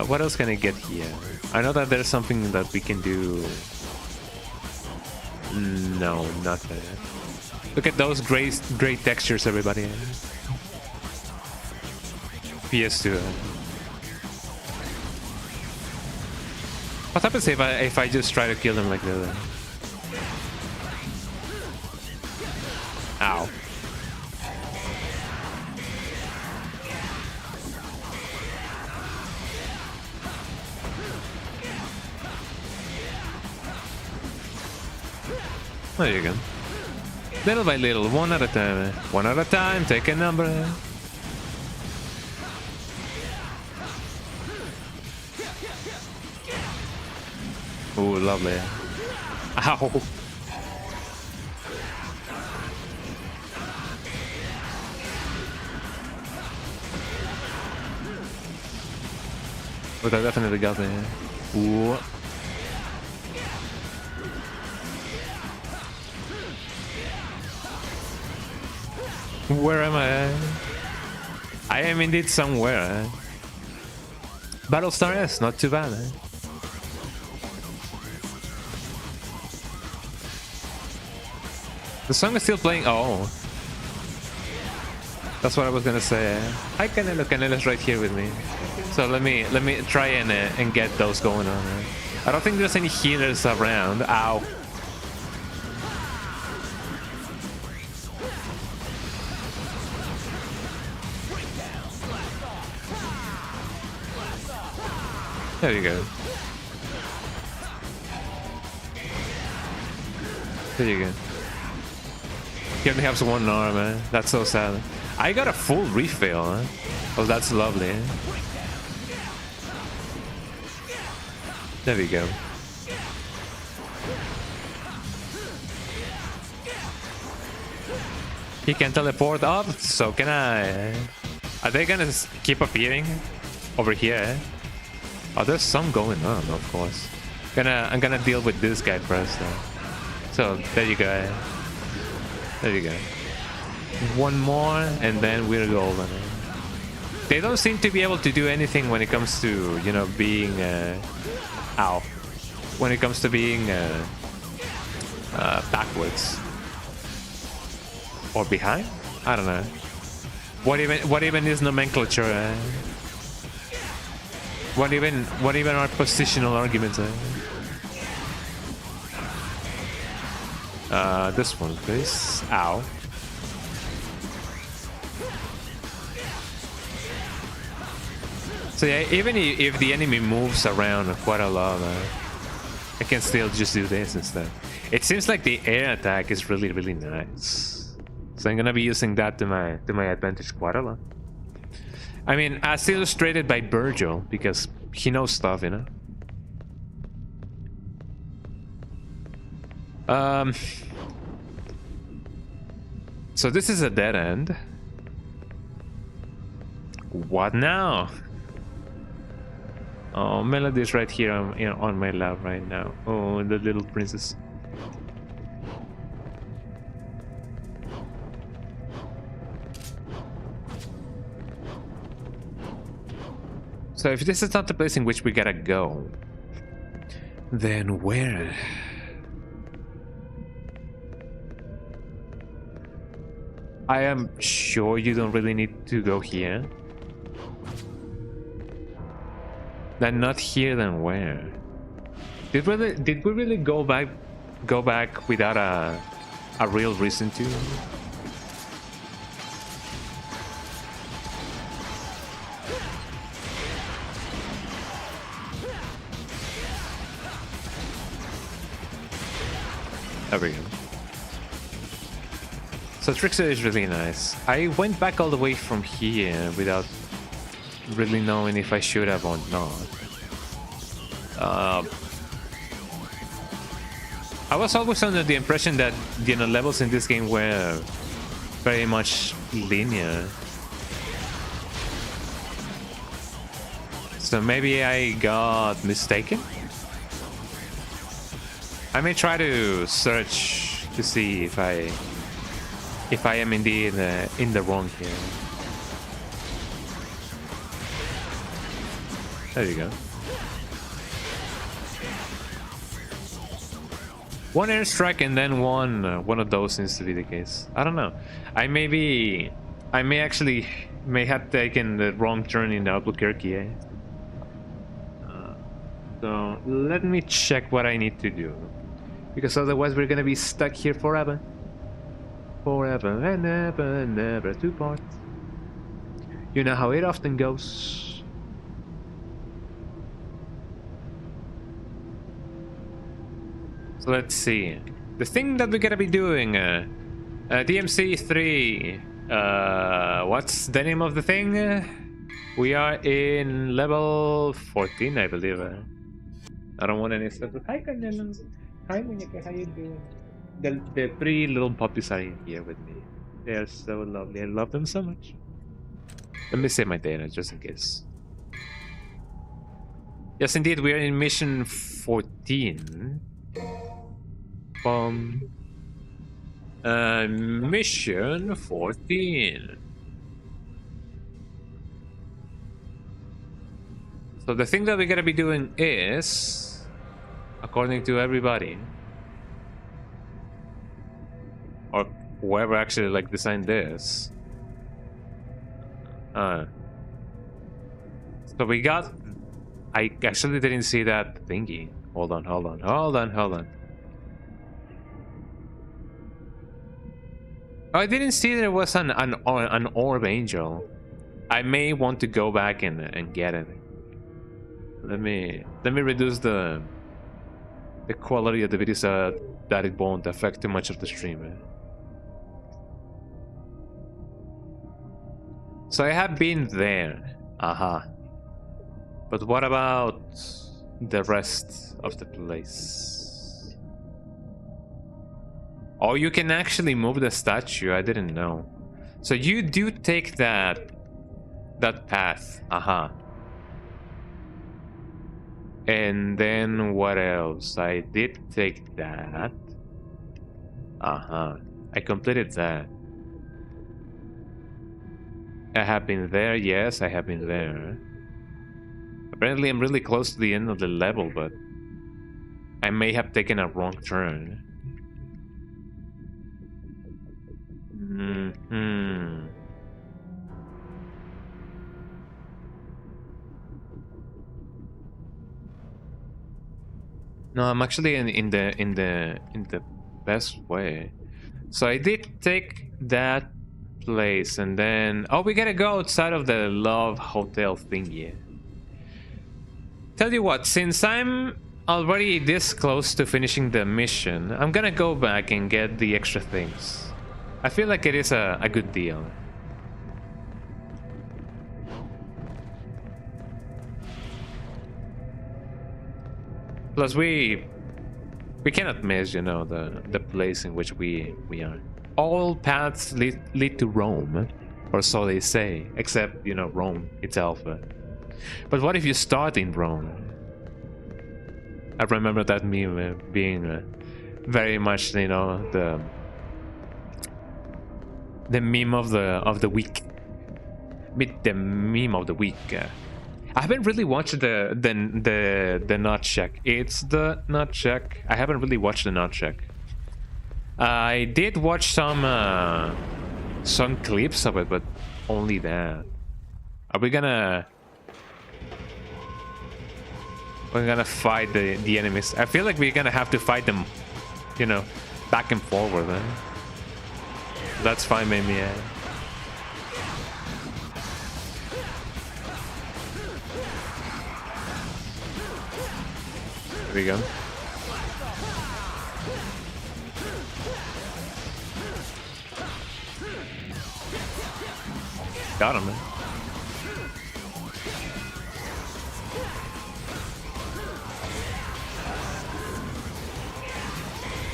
What else can I get here? I know that there's something that we can do. No, not that. Look at those great textures, everybody. PS2. What happens if I just try to kill them like that? Ow. There you go. Little by little, one at a time. One at a time, take a number. Ooh, lovely. Ow. But I definitely got it. Ooh. Where am I? I am indeed somewhere. Battlestar S, not too bad. The song is still playing. Oh, that's what I was gonna say. Hi Canelo, Canelo's right here with me. So let me try and get those going on. I don't think there's any healers around. Ow. There you go. There you go. He only has one arm, man. That's so sad. I got a full refill, huh? Oh, that's lovely. There we go. He can teleport up, so can I. Are they gonna keep appearing over here? Oh, there's some going on, of course. I'm gonna deal with this guy first, though. So there you go. There you go. One more, and then we're golden. They don't seem to be able to do anything when it comes to, you know, being ow. When it comes to being backwards or behind. I don't know. What even is nomenclature? What even are positional arguments? This one, please. Ow. So yeah, even if the enemy moves around quite a lot, I can still just do this instead. It seems like the air attack is really, really nice. So I'm gonna be using that to my advantage quite a lot. I mean, as illustrated by Virgil, because he knows stuff, you know? So this is a dead end. What now? Oh, Melody's right here on my lap right now. Oh, the little princess. So if this is not the place in which we gotta go, then where? I am sure you don't really need to go here. Then not here, then where? Did we really go back without a real reason to? There we go. So Trickster is really nice. I went back all the way from here without really knowing if I should have or not. I was always under the impression that, you know, levels in this game were very much linear. So maybe I got mistaken? I may try to search to see if I am indeed in the wrong here. There you go. One airstrike and then one of those seems to be the case. I don't know. I may actually have taken the wrong turn in Albuquerque. Eh? So let me check what I need to do, because otherwise we're gonna be stuck here forever. Forever and ever and never to part. You know how it often goes. So let's see. The thing that we're gonna be doing, DMC 3. What's the name of the thing? We are in level 14, I believe. I don't want any stuff. Hi, Canelo. Hi, Muñeca. How you doing? The three little puppies are here with me. They are so lovely. I love them so much. Let me save my data just in case. Yes, indeed, we are in mission 14. Mission 14. So the thing that we're gonna be doing is, according to everybody, or whoever actually like designed this, so we got, I actually didn't see that thingy. Hold on. Oh, I didn't see there was an orb angel. I may want to go back and get it. Let me reduce the quality of the video so that it won't affect too much of the stream. So I have been there. But what about the rest of the place? Oh, you can actually move the statue. I didn't know. So you do take that path. And then what else? I did take that. I completed that. I have been there. Yes, I have been there. Apparently I'm really close to the end of the level, but I may have taken a wrong turn. No, I'm actually in the best way. So I did take that place, and then we gotta go outside of the Love Hotel thingy. Tell you what, since I'm already this close to finishing the mission, I'm gonna go back and get the extra things. I feel like it is a good deal. Plus we cannot miss, you know, the place in which we are. All paths lead to Rome, or so they say, except, you know, Rome itself. But what if you start in Rome? I remember that meme being very much, you know, the meme of the week. The meme of the week. I haven't really watched the nut check. It's the nut check. I haven't really watched the nut check. I did watch some clips of it, but only that. Are we gonna? We're gonna fight the enemies. I feel like we're gonna have to fight them, you know, back and forward. That's fine, maybe. Yeah. There we go. Got him, man.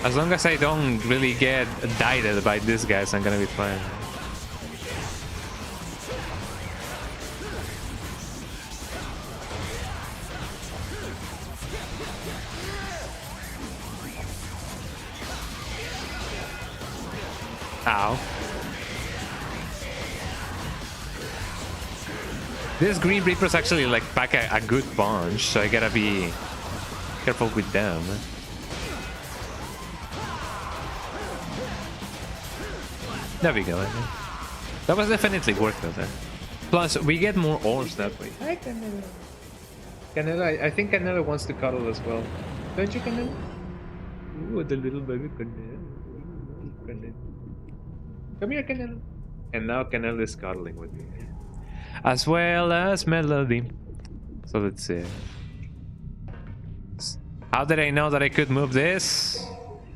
As long as I don't really get dieted by these guys, I'm gonna be fine. Ow. This Green Reapers actually like pack a good bunch, so I gotta be careful with them. There we go. That was definitely worth it. Plus, we get more orbs that way. Hi, Canelo. Canelo, I think Canelo wants to cuddle as well. Don't you, Canelo? Ooh, the little baby Canelo. Canelo. Come here, Canelo. And now Canelo is cuddling with me. As well as Melody. So let's see. How did I know that I could move this?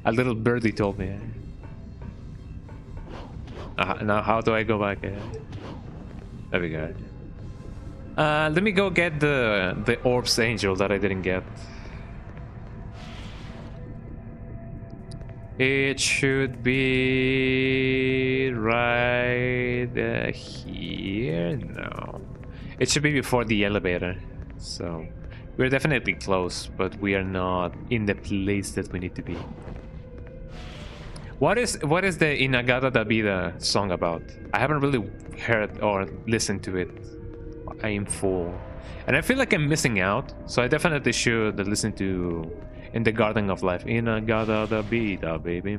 A little birdie told me. Now how do I go back? There we go. Let me go get the Orbs Angel that I didn't get. It should be right here. No, it should be before the elevator. So we're definitely close, but we are not in the place that we need to be. What is the Inagata da Vida song about? I haven't really heard or listened to it. I am full, and I feel like I'm missing out. So I definitely should listen to In the Garden of Life. Inagata da Vida, baby.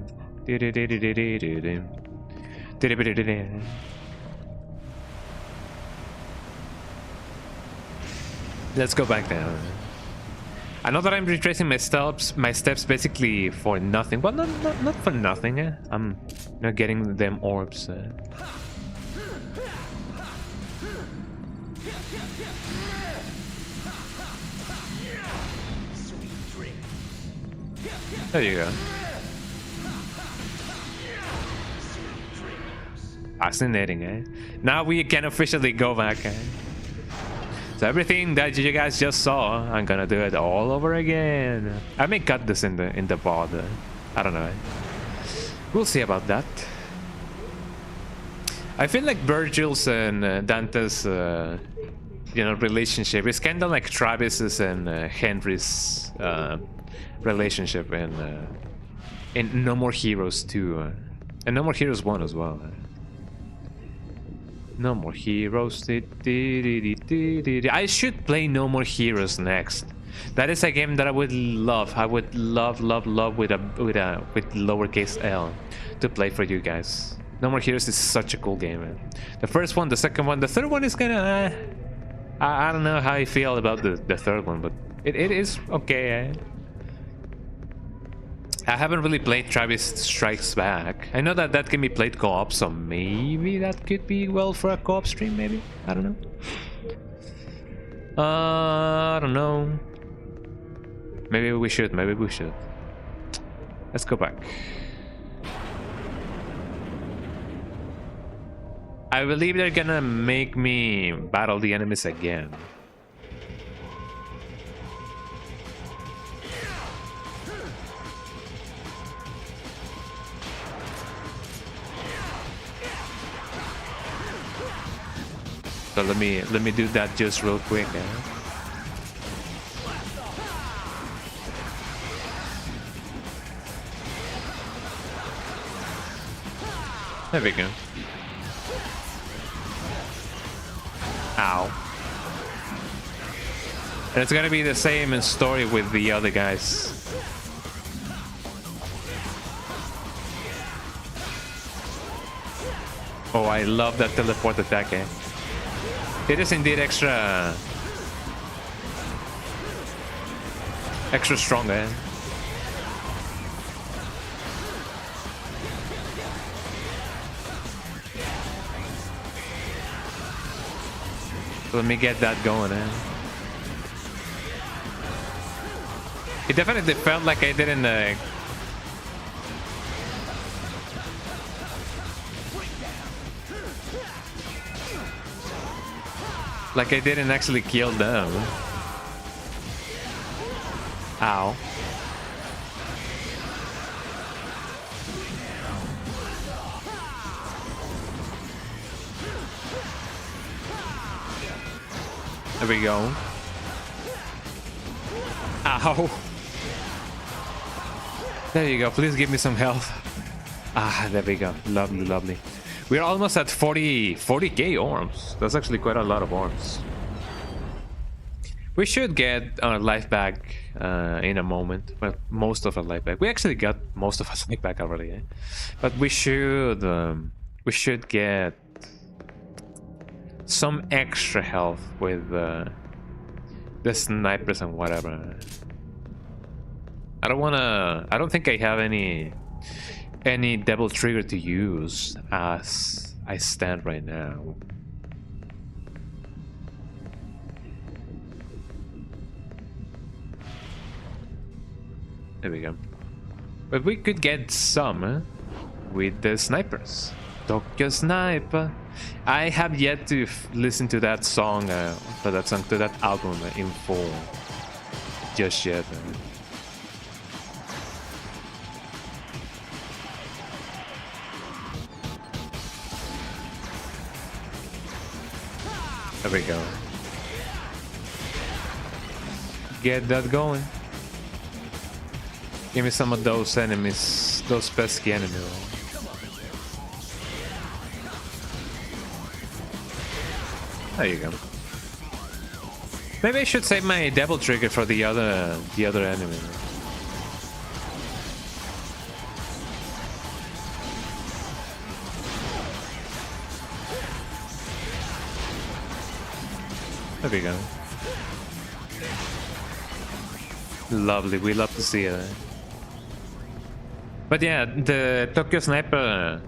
Let's go back down. I know that I'm retracing my steps basically for nothing. Well, not for nothing. I'm not getting them orbs. There you go. Fascinating, eh? Now we can officially go back, eh? So everything that you guys just saw, I'm gonna do it all over again. I may cut this in the VOD. I don't know. We'll see about that. I feel like Virgil's and Dante's, relationship is kind of like Travis's and Henry's relationship in No More Heroes 2 and No More Heroes 1 as well. No More Heroes. I should play No More Heroes next. That is a game that I would love. I would love with lowercase L to play for you guys. No More Heroes is such a cool game, man. The first one, the second one, the third one is kinda I don't know how I feel about the third one, but it is okay. I haven't really played Travis Strikes Back. I know that can be played co-op, so maybe that could be well for a co-op stream, maybe? I don't know. I don't know. Maybe we should. Let's go back. I believe they're gonna make me battle the enemies again. So let me do that just real quick. There we go. Ow. And it's gonna be the same in story with the other guys. Oh, I love that teleport attack, eh? It is indeed extra strong, eh? Let me get that going, eh? It definitely felt like I didn't like I didn't actually kill them. Ow. There we go. Ow. There you go. Please give me some health. Ah, there we go. Lovely, lovely. We're almost at 40k orbs. That's actually quite a lot of orbs. We should get our life back in a moment. Well, most of our life back. We actually got most of our life back already, eh? But we should get some extra health with the snipers and whatever. I don't think I have any double trigger to use as I stand right now. There we go. But we could get some with the snipers. Tokyo Sniper. I have yet to listen to that song, to that album in full just yet. There we go. Get that going. Give me some of those enemies, those pesky enemies. There you go. Maybe I should save my double trigger for the other enemy. There we go. Lovely, we love to see it. But yeah, the Tokyo Sniper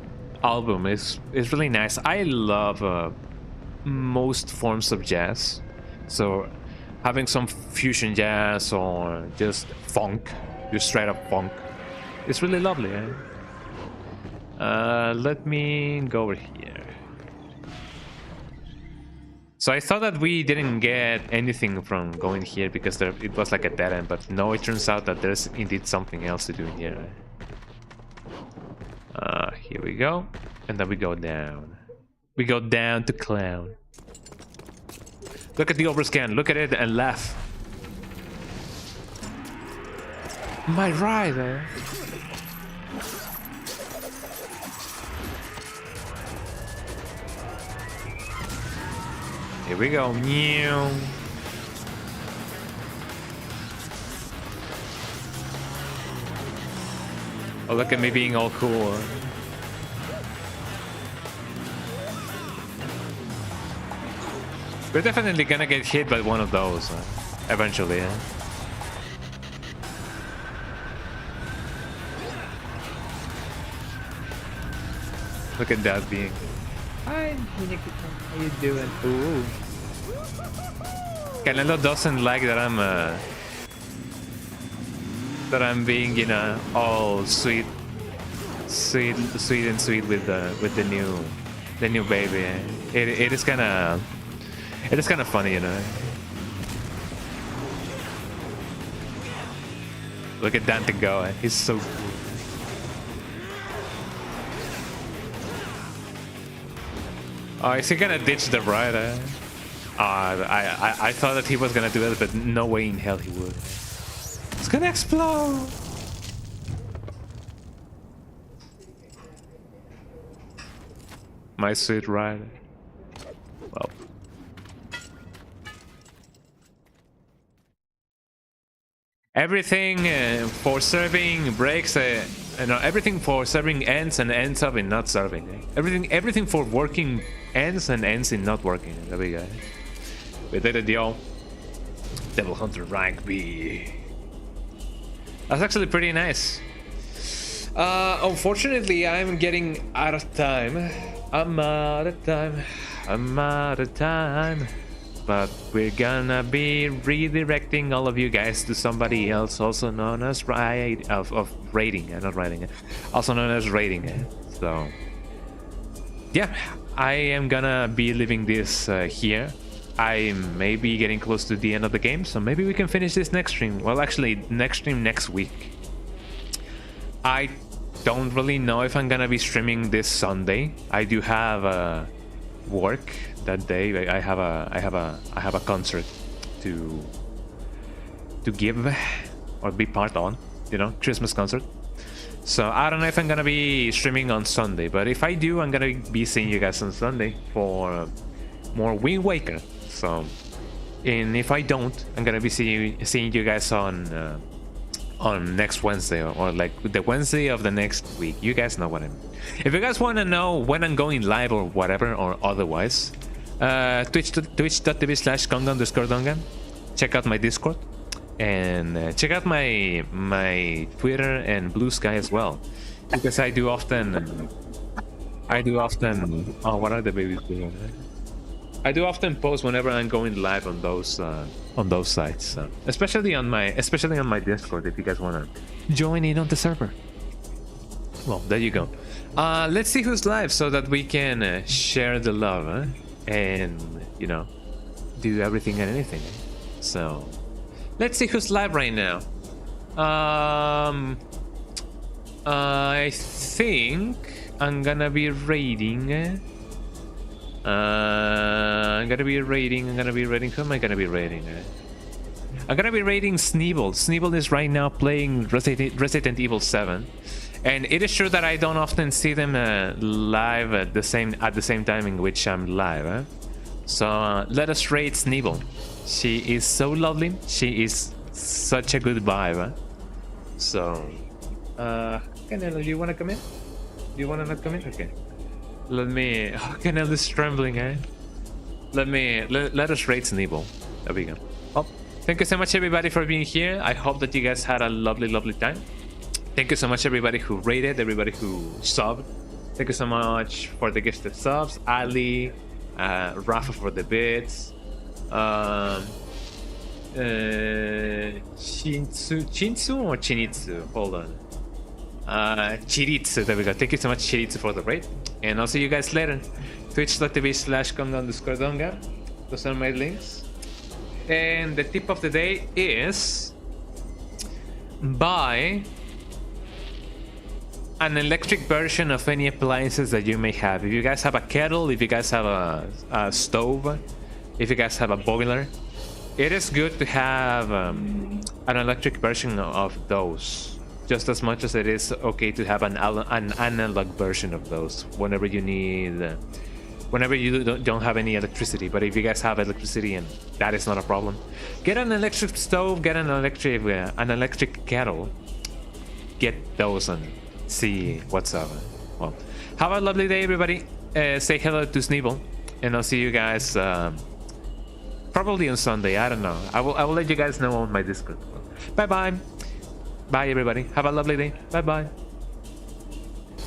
album is really nice. I love most forms of jazz, so having some fusion jazz or just funk, just straight up funk, it's really lovely. Eh? Let me go over here. So I thought that we didn't get anything from going here because it was like a dead end, but no, it turns out that there's indeed something else to do here. Here we go, and then we go down. We go down to Clown. Look at the overscan, look at it and laugh. My right, eh? Here we go. Meow. Oh, look at me being all cool. We're definitely gonna get hit by one of those eventually. Eh? Look at that being. Hi, how you doing? Ooh. Canelo doesn't like that I'm being, you know, all sweet and sweet with the new baby. It is kind of funny, you know. Look at Dante go. He's so cool. Oh, is he gonna ditch the ride? I thought that he was gonna do it, but no way in hell he would. It's gonna explode! My sweet ride. Well. Everything for serving breaks. No, everything for serving ends and ends up in not serving. Everything for working ends and ends in not working. There we go. We did it, yo. Devil Hunter rank B. That's actually pretty nice. Unfortunately, I'm getting out of time. I'm out of time. But we're gonna be redirecting all of you guys to somebody else, also known as rating, not writing it, also known as rating. So yeah, I am gonna be leaving this here. I may be getting close to the end of the game, so maybe we can finish this next stream. Well, actually, next stream next week. I don't really know if I'm gonna be streaming this Sunday. I do have work that day. I have a concert to give or be part on, you know, Christmas concert. So I don't know if I'm gonna be streaming on Sunday, but if I do, I'm gonna be seeing you guys on Sunday for more Wind Waker. So, and if I don't, I'm gonna be seeing you guys on next Wednesday, or like the Wednesday of the next week. You guys know what I mean. If you guys want to know when I'm going live or whatever, or otherwise, twitch.tv/Konga_Donga. Check out my Discord, and check out my Twitter and Blue Sky as well, because I do often. Oh, what are the babies doing? I do often post whenever I'm going live on those sites, especially on my Discord. If you guys wanna join in on the server, well, there you go. Let's see who's live so that we can share the love, and you know, do everything and anything. So let's see who's live right now. I think I'm gonna be raiding. I'm gonna be raiding. Who am I gonna be raiding? I'm gonna be raiding Sneeble. Sneeble is right now playing Resident Evil 7, and it is true that I don't often see them live at the same time in which I'm live. So let us raid Sneeble. She is so lovely. She is such a good vibe. So, Canelo, do you wanna come in? Do you wanna not come in? Okay. Let me. Oh, Canelo is trembling, Let us rate Sneeble. There we go. Oh, thank you so much, everybody, for being here. I hope that you guys had a lovely time. Thank you so much, everybody who rated, everybody who subbed. Thank you so much for the gifted subs. Ali, Rafa for the bits. Chinsu or Chinitsu? Hold on. Chiritsu, there we go. Thank you so much, Chiritsu, for the raid. And I'll see you guys later. Twitch.tv/Konga_Donga. Those are my links. And the tip of the day is buy an electric version of any appliances that you may have. If you guys have a kettle, if you guys have a stove, if you guys have a boiler, it is good to have an electric version of those. Just as much as it is okay to have an analog version of those whenever you need, whenever you don't have any electricity. But if you guys have electricity, and that is not a problem, get an electric stove, get an electric kettle, get those and see what's up. Well, have a lovely day, everybody. Say hello to Sneeble, and I'll see you guys probably on Sunday. I don't know. I will let you guys know on my Discord. Bye bye. Bye, everybody. Have a lovely day. Bye bye.